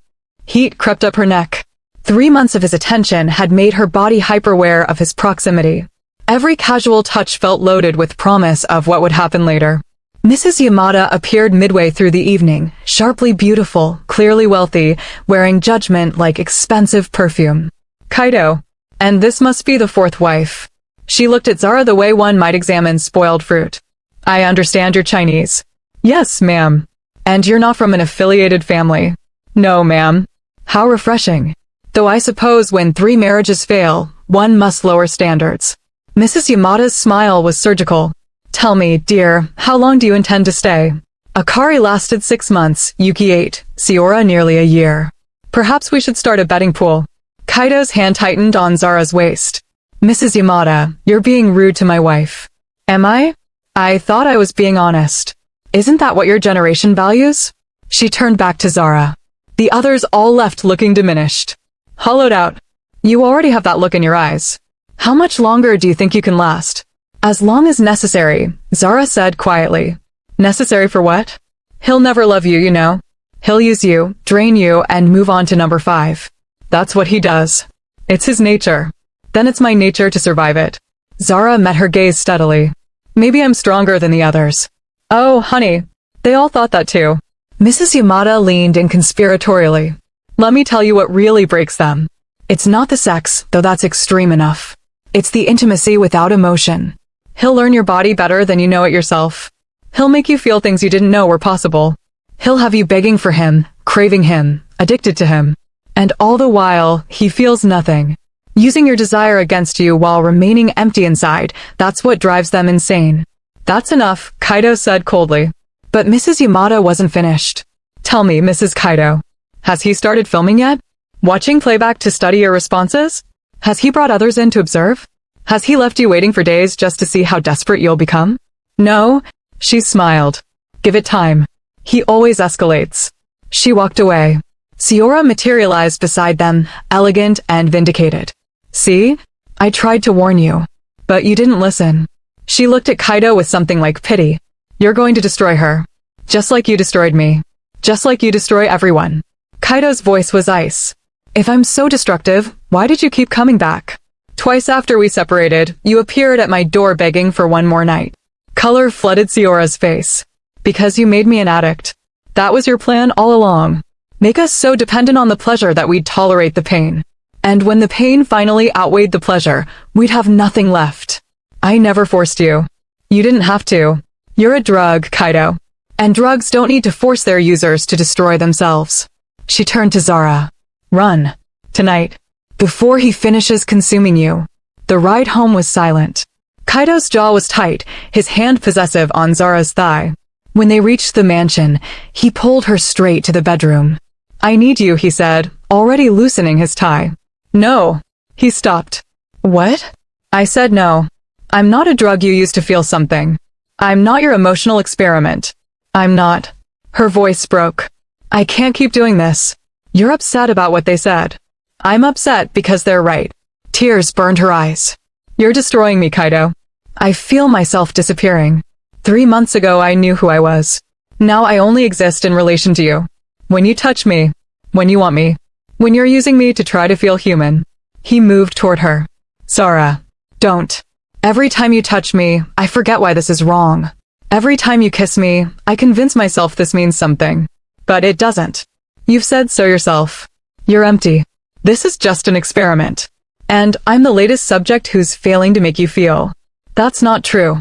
Heat crept up her neck. 3 months of his attention had made her body hyper-aware of his proximity. Every casual touch felt loaded with promise of what would happen later. Mrs. Yamada appeared midway through the evening, sharply beautiful, clearly wealthy, wearing judgment like expensive perfume. Kaito. And this must be the 4th wife. She looked at Zara the way one might examine spoiled fruit. I understand you're Chinese. Yes, ma'am. And you're not from an affiliated family. No, ma'am. How refreshing. Though I suppose when 3 marriages fail, one must lower standards. Mrs. Yamada's smile was surgical. Tell me, dear, how long do you intend to stay? Akari lasted 6 months, Yuki 8, Siora nearly a year. Perhaps we should start a betting pool. Kaito's hand tightened on Zara's waist. Mrs. Yamada, you're being rude to my wife. Am I? I thought I was being honest. Isn't that what your generation values? She turned back to Zara. The others all left looking diminished. Hollowed out. You already have that look in your eyes. How much longer do you think you can last? As long as necessary, Zara said quietly. Necessary for what? He'll never love you, you know. He'll use you, drain you, and move on to number 5. That's what he does. It's his nature. Then it's my nature to survive it. Zara met her gaze steadily. Maybe I'm stronger than the others. Oh, honey. They all thought that too. Mrs. Yamada leaned in conspiratorially. Let me tell you what really breaks them. It's not the sex, though that's extreme enough. It's the intimacy without emotion. He'll learn your body better than you know it yourself. He'll make you feel things you didn't know were possible. He'll have you begging for him, craving him, addicted to him. And all the while, he feels nothing. Using your desire against you while remaining empty inside, that's what drives them insane. That's enough, Kaito said coldly. But Mrs. Yamada wasn't finished. Tell me, Mrs. Kaito. Has he started filming yet? Watching playback to study your responses? Has he brought others in to observe? Has he left you waiting for days just to see how desperate you'll become? No, she smiled. Give it time. He always escalates. She walked away. Siora materialized beside them, elegant and vindicated. See? I tried to warn you. But you didn't listen. She looked at Kaito with something like pity. You're going to destroy her. Just like you destroyed me. Just like you destroy everyone. Kaito's voice was ice. If I'm so destructive, why did you keep coming back? Twice after we separated, you appeared at my door begging for one more night. Color flooded Siora's face. Because you made me an addict. That was your plan all along. Make us so dependent on the pleasure that we'd tolerate the pain. And when the pain finally outweighed the pleasure, we'd have nothing left. I never forced you. You didn't have to. You're a drug, Kaito. And drugs don't need to force their users to destroy themselves. She turned to Zara. Run. Tonight. Before he finishes consuming you. The ride home was silent. Kaito's jaw was tight, his hand possessive on Zara's thigh. When they reached the mansion, he pulled her straight to the bedroom. I need you, he said, already loosening his tie. No. He stopped. What? I said no. I'm not a drug you use to feel something. I'm not your emotional experiment. I'm not. Her voice broke. I can't keep doing this. You're upset about what they said. I'm upset because they're right. Tears burned her eyes. You're destroying me, Kaito. I feel myself disappearing. 3 months ago I knew who I was. Now I only exist in relation to you. When you touch me, when you want me, when you're using me to try to feel human. He moved toward her. Zara, don't. Every time you touch me, I forget why this is wrong. Every time you kiss me, I convince myself this means something. But it doesn't. You've said so yourself. You're empty. This is just an experiment. And I'm the latest subject who's failing to make you feel. That's not true.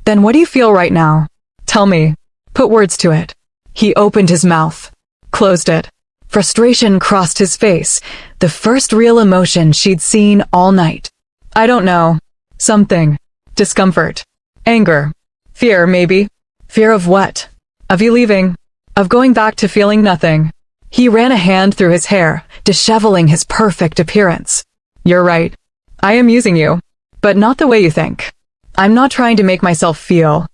Then what do you feel right now? Tell me. Put words to it. He opened his mouth. Closed it. Frustration crossed his face, the first real emotion she'd seen all night. I don't know. Something. Discomfort. Anger. Fear, maybe. Fear of what? Of you leaving. Of going back to feeling nothing. He ran a hand through his hair, disheveling his perfect appearance. You're right. I am using you. But not the way you think. I'm not trying to make myself feel.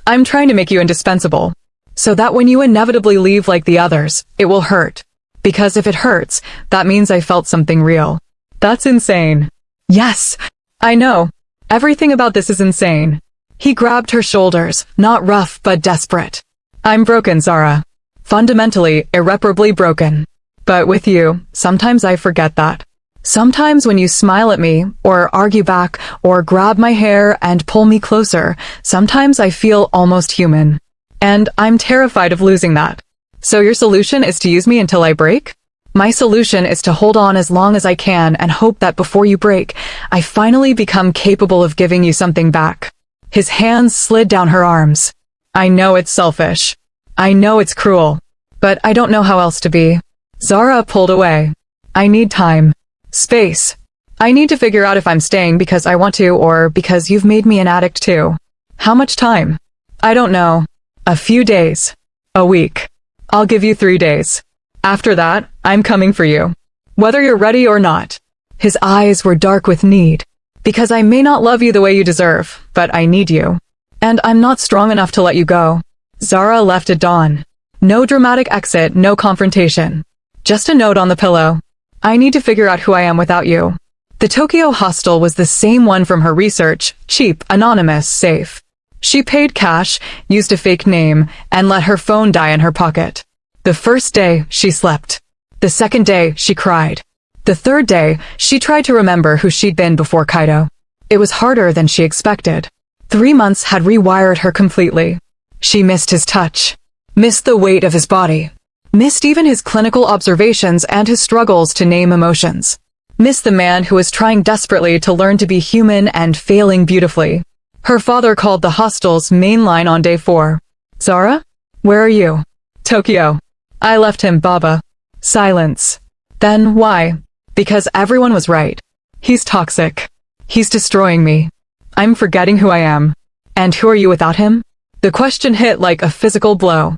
I'm trying to make you indispensable. So that when you inevitably leave like the others, it will hurt. Because if it hurts, that means I felt something real. That's insane. Yes, I know. Everything about this is insane. He grabbed her shoulders, not rough but desperate. I'm broken, Zara. Fundamentally, irreparably broken. But with you, sometimes I forget that. Sometimes when you smile at me, or argue back, or grab my hair and pull me closer, sometimes I feel almost human. And I'm terrified of losing that. So your solution is to use me until I break? My solution is to hold on as long as I can and hope that before you break, I finally become capable of giving you something back. His hands slid down her arms. I know it's selfish. I know it's cruel. But I don't know how else to be. Zara pulled away. I need time. Space. I need to figure out if I'm staying because I want to or because you've made me an addict too. How much time? I don't know. A few days. A week. I'll give you 3 days. After that, I'm coming for you. Whether you're ready or not. His eyes were dark with need. Because I may not love you the way you deserve, but I need you. And I'm not strong enough to let you go. Zara left at dawn. No dramatic exit, no confrontation. Just a note on the pillow. I need to figure out who I am without you. The Tokyo hostel was the same one from her research, cheap, anonymous, safe. She paid cash, used a fake name, and let her phone die in her pocket. The first day, she slept. The second day, she cried. The third day, she tried to remember who she'd been before Kaito. It was harder than she expected. 3 months had rewired her completely. She missed his touch. Missed the weight of his body. Missed even his clinical observations and his struggles to name emotions. Missed the man who was trying desperately to learn to be human and failing beautifully. Her father called the hostel's main line on day 4. Zara? Where are you? Tokyo. I left him, Baba. Silence. Then why? Because everyone was right. He's toxic. He's destroying me. I'm forgetting who I am. And who are you without him? The question hit like a physical blow.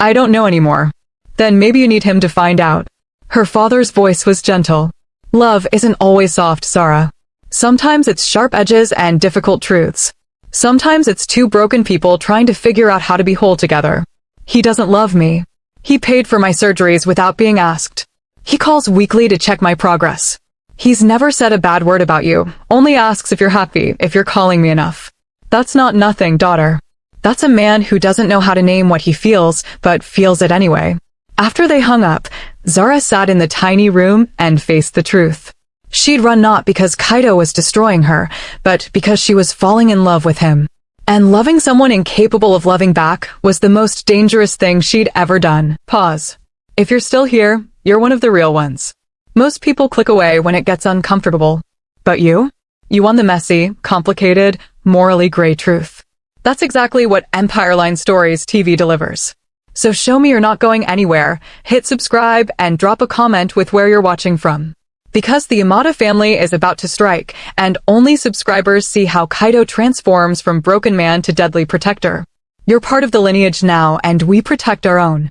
I don't know anymore. Then maybe you need him to find out. Her father's voice was gentle. Love isn't always soft, Zara. Sometimes it's sharp edges and difficult truths. Sometimes it's two broken people trying to figure out how to be whole together. He doesn't love me. He paid for my surgeries without being asked. He calls weekly to check my progress. He's never said a bad word about you, only asks if you're happy, if you're calling me enough. That's not nothing, daughter. That's a man who doesn't know how to name what he feels, but feels it anyway. After they hung up, Zara sat in the tiny room and faced the truth. She'd run not because Kaito was destroying her, but because she was falling in love with him. And loving someone incapable of loving back was the most dangerous thing she'd ever done. Pause. If you're still here, you're one of the real ones. Most people click away when it gets uncomfortable. But you? You want the messy, complicated, morally gray truth. That's exactly what Empire Line Stories TV delivers. So show me you're not going anywhere, hit subscribe, and drop a comment with where you're watching from. Because the Yamada family is about to strike, and only subscribers see how Kaito transforms from broken man to deadly protector. You're part of the lineage now, and we protect our own.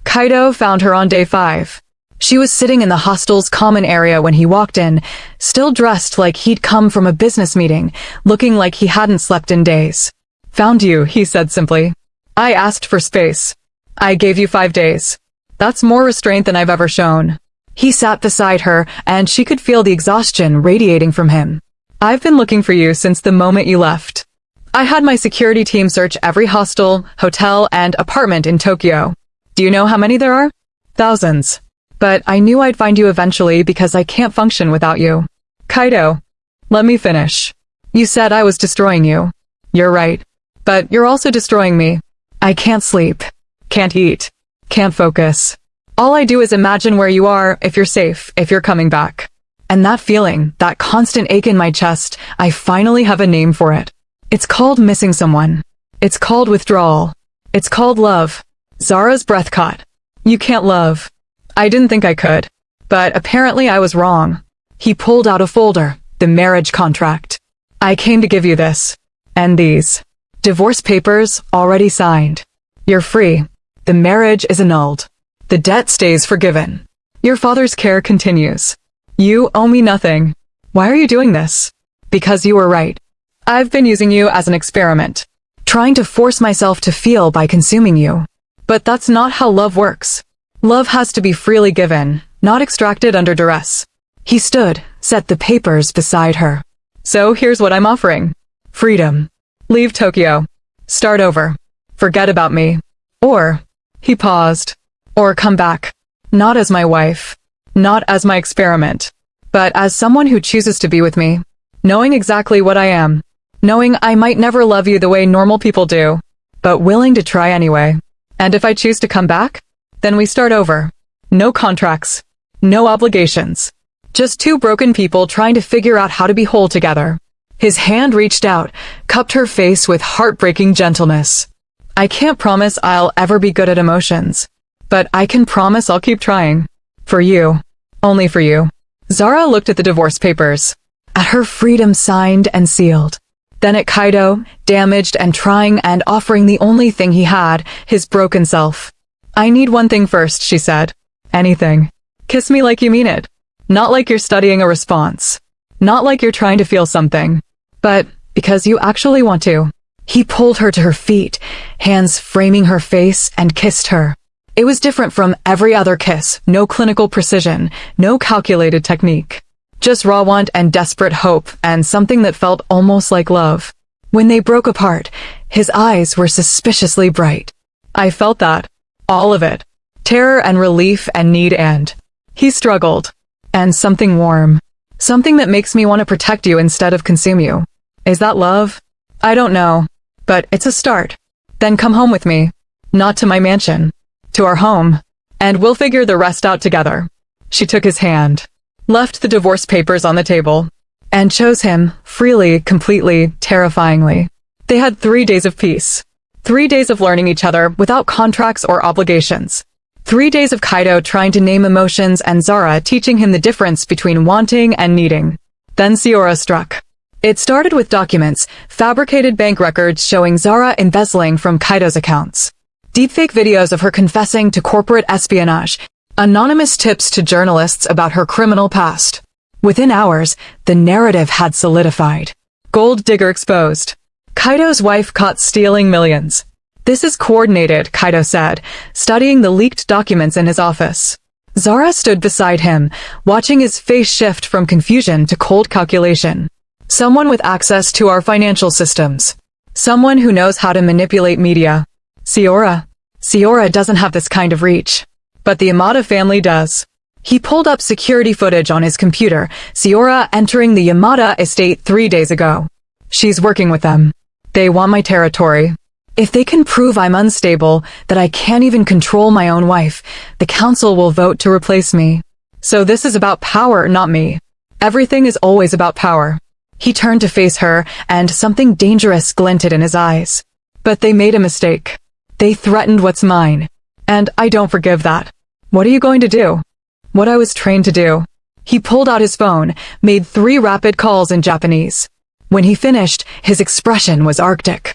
Kaito found her on day 5. She was sitting in the hostel's common area when he walked in, still dressed like he'd come from a business meeting, looking like he hadn't slept in days. Found you, he said simply. I asked for space. I gave you 5 days. That's more restraint than I've ever shown. He sat beside her, and she could feel the exhaustion radiating from him. I've been looking for you since the moment you left. I had my security team search every hostel, hotel, and apartment in Tokyo. Do you know how many there are? Thousands. But I knew I'd find you eventually because I can't function without you. Kaito, let me finish. You said I was destroying you. You're right. But you're also destroying me. I can't sleep. Can't eat. Can't focus. All I do is imagine where you are, if you're safe, if you're coming back. And that feeling, that constant ache in my chest, I finally have a name for it. It's called missing someone. It's called withdrawal. It's called love. Zara's breath caught. You can't love. I didn't think I could. But apparently I was wrong. He pulled out a folder, the marriage contract. I came to give you this. And these. Divorce papers already signed. You're free. The marriage is annulled. The debt stays forgiven. Your father's care continues. You owe me nothing. Why are you doing this? Because you were right. I've been using you as an experiment, trying to force myself to feel by consuming you. But that's not how love works. Love has to be freely given, not extracted under duress. He stood, set the papers beside her. So here's what I'm offering. Freedom. Leave Tokyo. Start over. Forget about me. Or, he paused, or come back. Not as my wife. Not as my experiment. But as someone who chooses to be with me. Knowing exactly what I am. Knowing I might never love you the way normal people do. But willing to try anyway. And if I choose to come back, then we start over. No contracts. No obligations. Just two broken people trying to figure out how to be whole together. His hand reached out, cupped her face with heartbreaking gentleness. I can't promise I'll ever be good at emotions. But I can promise I'll keep trying. For you. Only for you. Zara looked at the divorce papers. At her freedom signed and sealed. Then at Kaito, damaged and trying and offering the only thing he had, his broken self. I need one thing first, she said. Anything. Kiss me like you mean it. Not like you're studying a response. Not like you're trying to feel something. But because you actually want to. He pulled her to her feet, hands framing her face, and kissed her. It was different from every other kiss, no clinical precision, no calculated technique. Just raw want and desperate hope, and something that felt almost like love. When they broke apart, his eyes were suspiciously bright. I felt that. All of it. Terror and relief and need and. He struggled. And something warm. Something that makes me want to protect you instead of consume you. Is that love? I don't know. But it's a start. Then come home with me. Not to my mansion. To our home. And we'll figure the rest out together. She took his hand. Left the divorce papers on the table. And chose him, freely, completely, terrifyingly. They had 3 days of peace. 3 days of learning each other without contracts or obligations. 3 days of Kaito trying to name emotions and Zara teaching him the difference between wanting and needing. Then Siora struck. It started with documents, fabricated bank records showing Zara embezzling from Kaito's accounts. Deepfake videos of her confessing to corporate espionage. Anonymous tips to journalists about her criminal past. Within hours, the narrative had solidified. Gold digger exposed. Kaito's wife caught stealing millions. This is coordinated, Kaito said, studying the leaked documents in his office. Zara stood beside him, watching his face shift from confusion to cold calculation. Someone with access to our financial systems. Someone who knows how to manipulate media. Siora doesn't have this kind of reach. But the Yamada family does. He pulled up security footage on his computer, Siora entering the Yamada estate 3 days ago. She's working with them. They want my territory. If they can prove I'm unstable, that I can't even control my own wife, the council will vote to replace me. So this is about power, not me. Everything is always about power. He turned to face her, and something dangerous glinted in his eyes. But they made a mistake. They threatened what's mine. And I don't forgive that. What are you going to do? What I was trained to do. He pulled out his phone, made 3 rapid calls in Japanese. When he finished, his expression was arctic.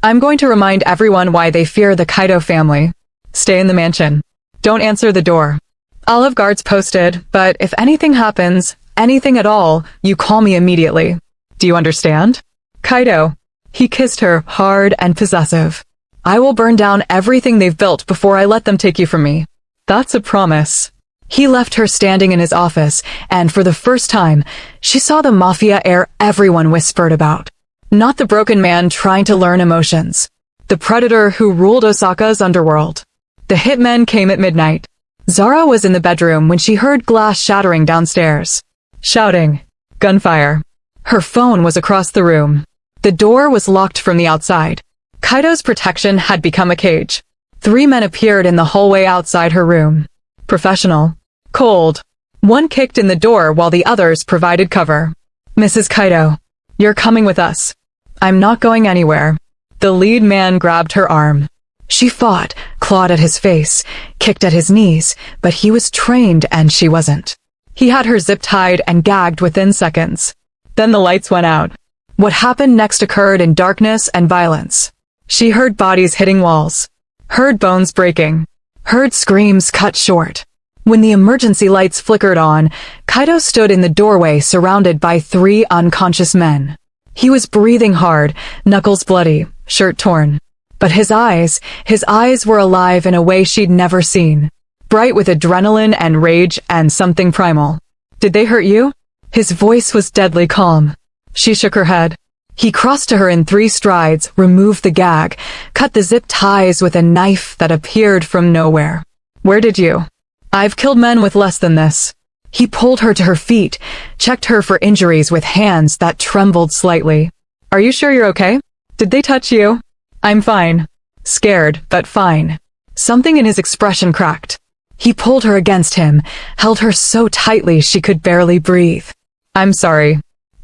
I'm going to remind everyone why they fear the Kaito family. Stay in the mansion. Don't answer the door. I'll have guards posted, but if anything happens, anything at all, you call me immediately. Do you understand? Kaito. He kissed her, hard and possessive. I will burn down everything they've built before I let them take you from me. That's a promise. He left her standing in his office, and for the first time, she saw the mafia air everyone whispered about. Not the broken man trying to learn emotions. The predator who ruled Osaka's underworld. The hitmen came at midnight. Zara was in the bedroom when she heard glass shattering downstairs. Shouting. Gunfire. Her phone was across the room. The door was locked from the outside. Kaito's protection had become a cage. 3 men appeared in the hallway outside her room. Professional. Cold. One kicked in the door while the others provided cover. Mrs. Kaito, you're coming with us. I'm not going anywhere. The lead man grabbed her arm. She fought, clawed at his face, kicked at his knees, but he was trained and she wasn't. He had her zip-tied and gagged within seconds. Then the lights went out. What happened next occurred in darkness and violence. She heard bodies hitting walls. Heard bones breaking. Heard screams cut short. When the emergency lights flickered on, Kaito stood in the doorway surrounded by 3 unconscious men. He was breathing hard, knuckles bloody, shirt torn. But his eyes were alive in a way she'd never seen. Bright with adrenaline and rage and something primal. Did they hurt you? His voice was deadly calm. She shook her head. He crossed to her in 3 strides, removed the gag, cut the zip ties with a knife that appeared from nowhere. Where did you? I've killed men with less than this. He pulled her to her feet, checked her for injuries with hands that trembled slightly. Are you sure you're okay? Did they touch you? I'm fine. Scared, but fine. Something in his expression cracked. He pulled her against him, held her so tightly she could barely breathe. I'm sorry.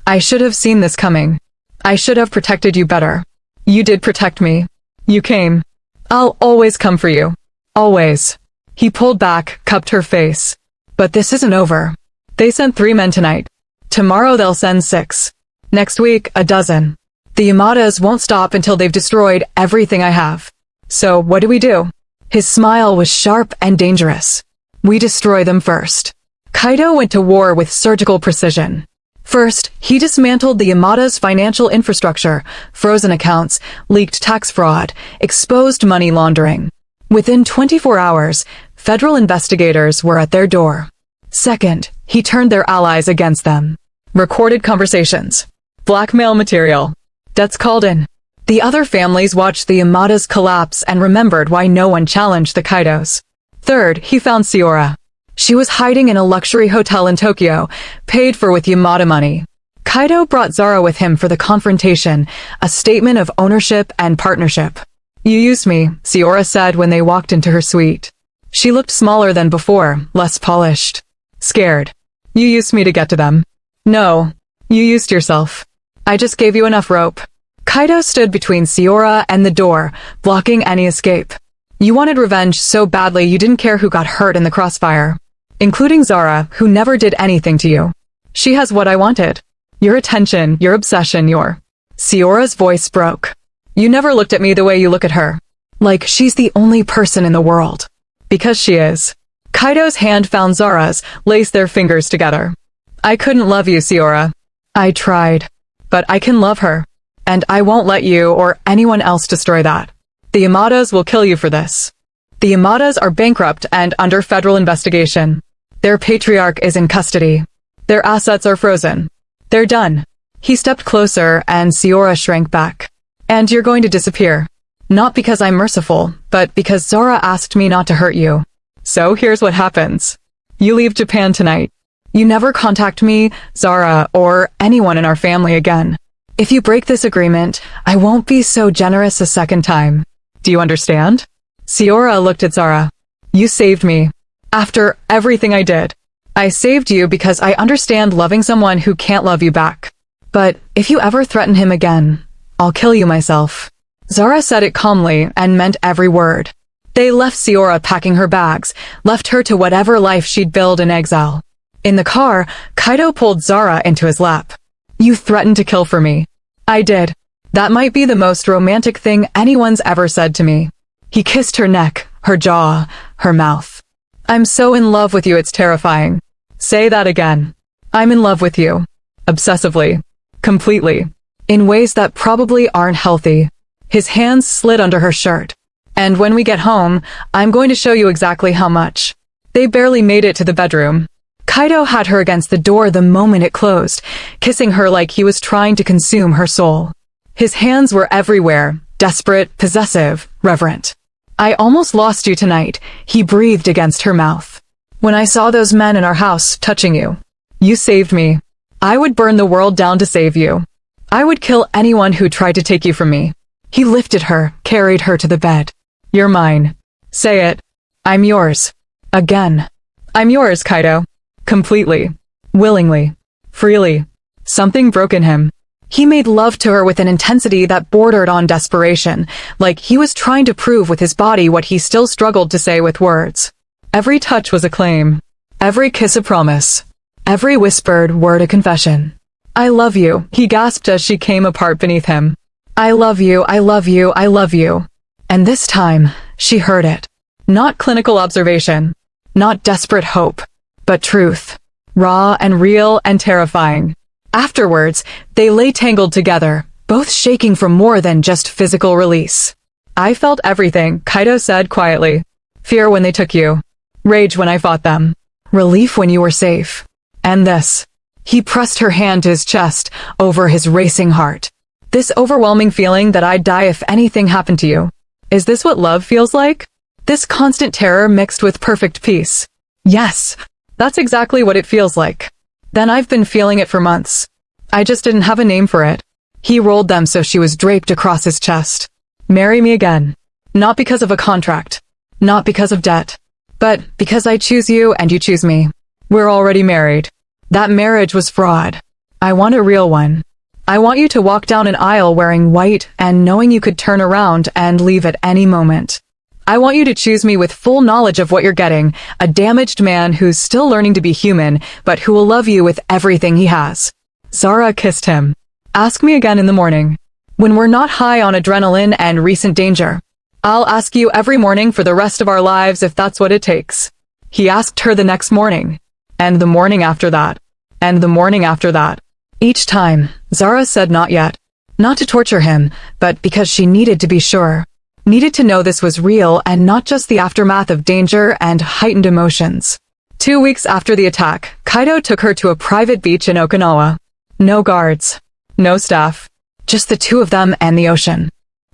I should have seen this coming. I should have protected you better. You did protect me. You came. I'll always come for you. Always. He pulled back, cupped her face. But this isn't over. They sent 3 men tonight. Tomorrow they'll send 6. Next week, 12. The Yamadas won't stop until they've destroyed everything I have. So what do we do? His smile was sharp and dangerous. We destroy them first. Kaito went to war with surgical precision. First, he dismantled the Yamada's financial infrastructure, frozen accounts, leaked tax fraud, exposed money laundering. Within 24 hours, federal investigators were at their door. Second, he turned their allies against them. Recorded conversations. Blackmail material. Debts called in. The other families watched the Yamadas collapse and remembered why no one challenged the Kaitos. Third, he found Siora. She was hiding in a luxury hotel in Tokyo, paid for with Yamada money. Kaito brought Zara with him for the confrontation, a statement of ownership and partnership. You used me, Siora said when they walked into her suite. She looked smaller than before, less polished. Scared. You used me to get to them. No, you used yourself. I just gave you enough rope. Kaito stood between Siora and the door, blocking any escape. You wanted revenge so badly you didn't care who got hurt in the crossfire. Including Zara, who never did anything to you. She has what I wanted. Your attention, your obsession, your... Siora's voice broke. You never looked at me the way you look at her. Like she's the only person in the world. Because she is. Kaito's hand found Zara's, laced their fingers together. I couldn't love you, Siora. I tried. But I can love her. And I won't let you or anyone else destroy that. The Yamadas will kill you for this. The Yamadas are bankrupt and under federal investigation. Their patriarch is in custody. Their assets are frozen. They're done. He stepped closer and Siora shrank back. And you're going to disappear. Not because I'm merciful, but because Zara asked me not to hurt you. So here's what happens. You leave Japan tonight. You never contact me, Zara, or anyone in our family again. If you break this agreement, I won't be so generous a second time. Do you understand? Siora looked at Zara. You saved me. After everything I did. I saved you because I understand loving someone who can't love you back. But if you ever threaten him again, I'll kill you myself. Zara said it calmly and meant every word. They left Siora packing her bags, left her to whatever life she'd build in exile. In the car, Kaito pulled Zara into his lap. You threatened to kill for me. I did. That might be the most romantic thing anyone's ever said to me. He kissed her neck, her jaw, her mouth. I'm so in love with you it's terrifying. Say that again. I'm in love with you. Obsessively. Completely. In ways that probably aren't healthy. His hands slid under her shirt. And when we get home, I'm going to show you exactly how much. They barely made it to the bedroom. Kaito had her against the door the moment it closed, kissing her like he was trying to consume her soul. His hands were everywhere, desperate, possessive, reverent. I almost lost you tonight, he breathed against her mouth. When I saw those men in our house touching you, you saved me. I would burn the world down to save you. I would kill anyone who tried to take you from me. He lifted her, carried her to the bed. You're mine. Say it. I'm yours. Again. I'm yours, Kaito. Completely. Willingly. Freely. Something broke in him. He made love to her with an intensity that bordered on desperation, like he was trying to prove with his body what he still struggled to say with words. Every touch was a claim. Every kiss a promise. Every whispered word a confession. I love you, he gasped as she came apart beneath him. I love you, I love you, I love you. And this time, she heard it. Not clinical observation. Not desperate hope. But truth. Raw and real and terrifying. Afterwards, they lay tangled together, both shaking from more than just physical release. I felt everything, Kaito said quietly. Fear when they took you. Rage when I fought them. Relief when you were safe. And this. He pressed her hand to his chest, over his racing heart. This overwhelming feeling that I'd die if anything happened to you. Is this what love feels like? This constant terror mixed with perfect peace. Yes, that's exactly what it feels like. Then I've been feeling it for months. I just didn't have a name for it. He rolled them so she was draped across his chest. Marry me again. Not because of a contract. Not because of debt. But because I choose you and you choose me. We're already married. That marriage was fraud. I want a real one. I want you to walk down an aisle wearing white and knowing you could turn around and leave at any moment. I want you to choose me with full knowledge of what you're getting, a damaged man who's still learning to be human, but who will love you with everything he has. Zara kissed him. Ask me again in the morning. When we're not high on adrenaline and recent danger. I'll ask you every morning for the rest of our lives if that's what it takes. He asked her the next morning. And the morning after that. And the morning after that. Each time, Zara said not yet. Not to torture him, but because she needed to be sure. Needed to know this was real and not just the aftermath of danger and heightened emotions. 2 weeks after the attack, Kaito took her to a private beach in Okinawa. No guards. No staff. Just the two of them and the ocean.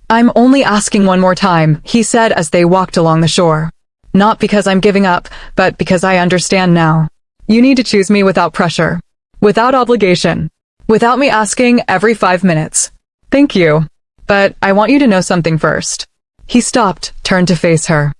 I'm only asking one more time, he said as they walked along the shore. Not because I'm giving up, but because I understand now. You need to choose me without pressure. Without obligation. Without me asking every 5 minutes. Thank you. But I want you to know something first. He stopped, turned to face her.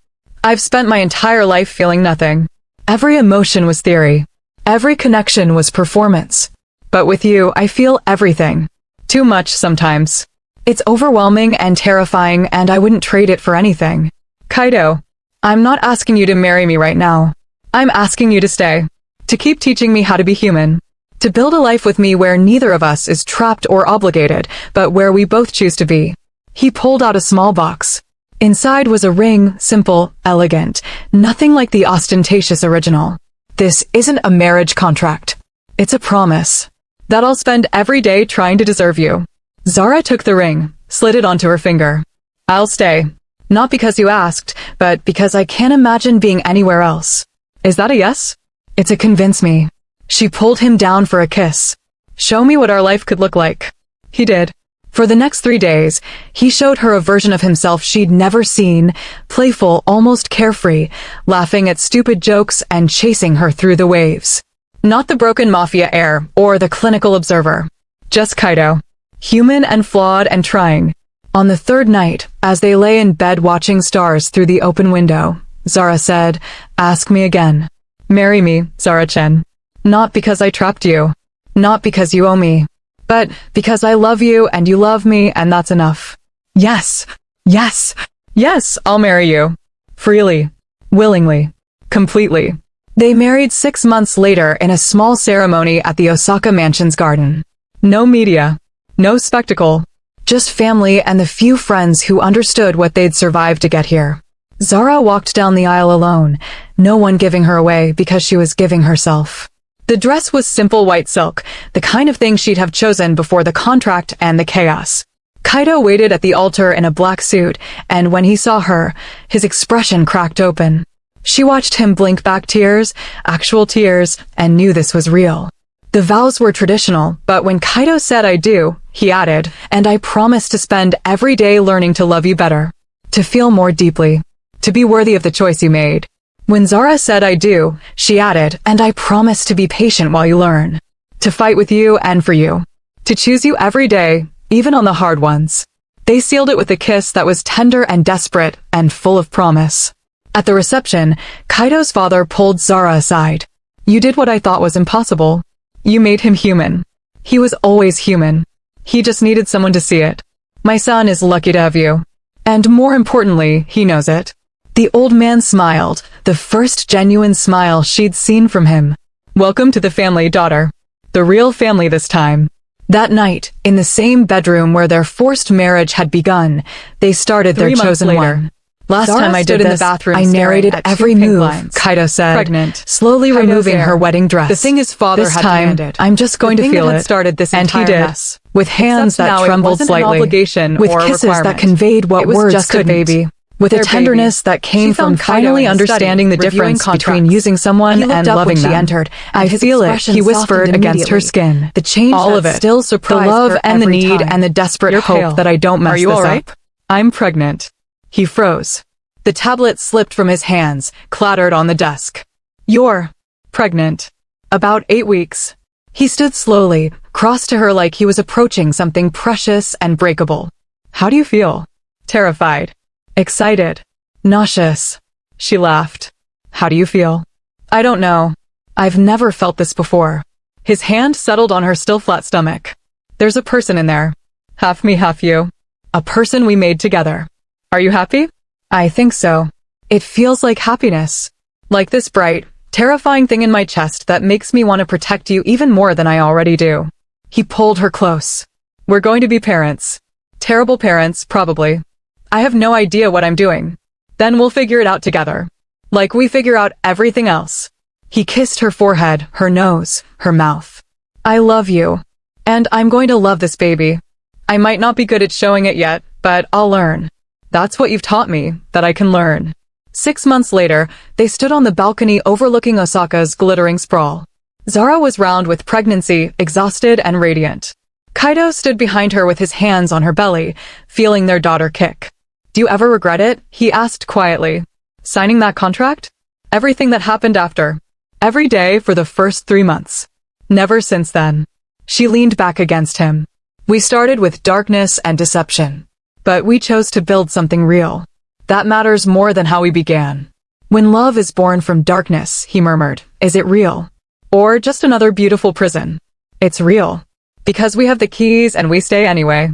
I've spent my entire life feeling nothing. Every emotion was theory. Every connection was performance. But with you, I feel everything. Too much sometimes. It's overwhelming and terrifying, and I wouldn't trade it for anything. Kaito, I'm not asking you to marry me right now. I'm asking you to stay. To keep teaching me how to be human. To build a life with me where neither of us is trapped or obligated, but where we both choose to be. He pulled out a small box. Inside was a ring, simple, elegant, nothing like the ostentatious original. This isn't a marriage contract. It's a promise. That I'll spend every day trying to deserve you. Zara took the ring, slid it onto her finger. I'll stay. Not because you asked, but because I can't imagine being anywhere else. Is that a yes? It's a convince me. She pulled him down for a kiss. Show me what our life could look like. He did. For the next 3 days, he showed her a version of himself she'd never seen, playful, almost carefree, laughing at stupid jokes and chasing her through the waves. Not the broken mafia heir or the clinical observer. Just Kaito. Human and flawed and trying. On the third night, as they lay in bed watching stars through the open window, Zara said, ask me again. Marry me, Zara-chan. Not because I trapped you. Not because you owe me. But because I love you and you love me and that's enough. Yes, yes, yes, I'll marry you. Freely. Willingly. Completely. They married 6 months later in a small ceremony at the Osaka mansion's garden. No media. No spectacle. Just family and the few friends who understood what they'd survived to get here. Zara walked down the aisle alone, no one giving her away because she was giving herself. The dress was simple white silk, the kind of thing she'd have chosen before the contract and the chaos. Kaito waited at the altar in a black suit, and when he saw her, his expression cracked open. She watched him blink back tears, actual tears, and knew this was real. The vows were traditional, but when Kaito said I do, he added, and I promise to spend every day learning to love you better, to feel more deeply, to be worthy of the choice you made. When Zara said I do, she added, and I promise to be patient while you learn, to fight with you and for you, to choose you every day, even on the hard ones. They sealed it with a kiss that was tender and desperate and full of promise. At the reception, Kaito's father pulled Zara aside. You did what I thought was impossible. You made him human. He was always human. He just needed someone to see it. My son is lucky to have you. And more importantly, he knows it. The old man smiled, the first genuine smile she'd seen from him. Welcome to the family, daughter. The real family this time. That night, in the same bedroom where their forced marriage had begun, they started their chosen one. Last time I did this, I narrated every move, Kaito said, pregnant, slowly removing her wedding dress. The thing his father had demanded. I'm just going to feel it. And he did, with hands that trembled slightly, with kisses that conveyed what words couldn't, baby. With a tenderness that came from finally understanding the difference between using someone and loving them. I feel it, he whispered against her skin. The change all of it, still surprised the love and the need and the desperate hope that I don't mess this up. I'm pregnant. He froze. The tablet slipped from his hands, clattered on the desk. You're pregnant. About 8 weeks. He stood slowly, crossed to her like he was approaching something precious and breakable. How do you feel? Terrified. Excited. Nauseous. She laughed. How do you feel? I don't know. I've never felt this before. His hand settled on her still flat stomach. There's a person in there. Half me, half you. A person we made together. Are you happy? I think so. It feels like happiness. Like this bright, terrifying thing in my chest that makes me want to protect you even more than I already do. He pulled her close. We're going to be parents. Terrible parents, probably. I have no idea what I'm doing. Then we'll figure it out together. Like we figure out everything else. He kissed her forehead, her nose, her mouth. I love you. And I'm going to love this baby. I might not be good at showing it yet, but I'll learn. That's what you've taught me, that I can learn. 6 months later, they stood on the balcony overlooking Osaka's glittering sprawl. Zara was round with pregnancy, exhausted and radiant. Kaito stood behind her with his hands on her belly, feeling their daughter kick. Do you ever regret it? He asked quietly. Signing that contract? Everything that happened after. Every day for the first 3 months. Never since then. She leaned back against him. We started with darkness and deception. But we chose to build something real. That matters more than how we began. When love is born from darkness, he murmured, is it real? Or just another beautiful prison? It's real. Because we have the keys and we stay anyway.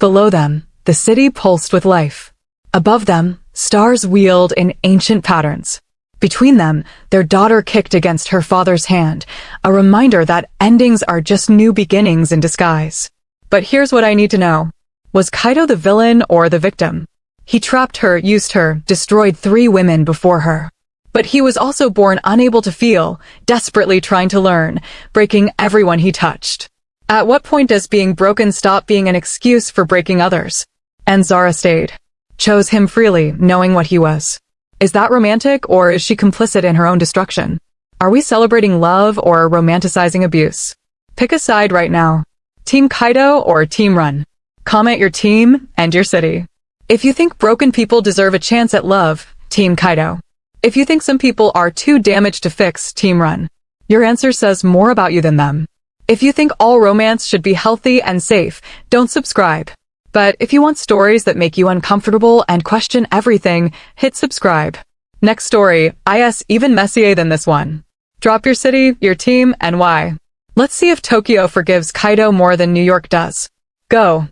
Below them, the city pulsed with life. Above them, stars wheeled in ancient patterns. Between them, their daughter kicked against her father's hand, a reminder that endings are just new beginnings in disguise. But here's what I need to know. Was Kaito the villain or the victim? He trapped her, used her, destroyed 3 women before her. But he was also born unable to feel, desperately trying to learn, breaking everyone he touched. At what point does being broken stop being an excuse for breaking others? And Zara stayed. Chose him freely, knowing what he was. Is that romantic, or is she complicit in her own destruction? Are we celebrating love or romanticizing abuse? Pick a side right now. Team Kaito or Team Run? Comment your team and your city. If you think broken people deserve a chance at love, Team Kaito. If you think some people are too damaged to fix, Team Run. Your answer says more about you than them. If you think all romance should be healthy and safe, don't subscribe. But if you want stories that make you uncomfortable and question everything, hit subscribe. Next story, even messier than this one. Drop your city, your team, and why. Let's see if Tokyo forgives Kaito more than New York does. Go.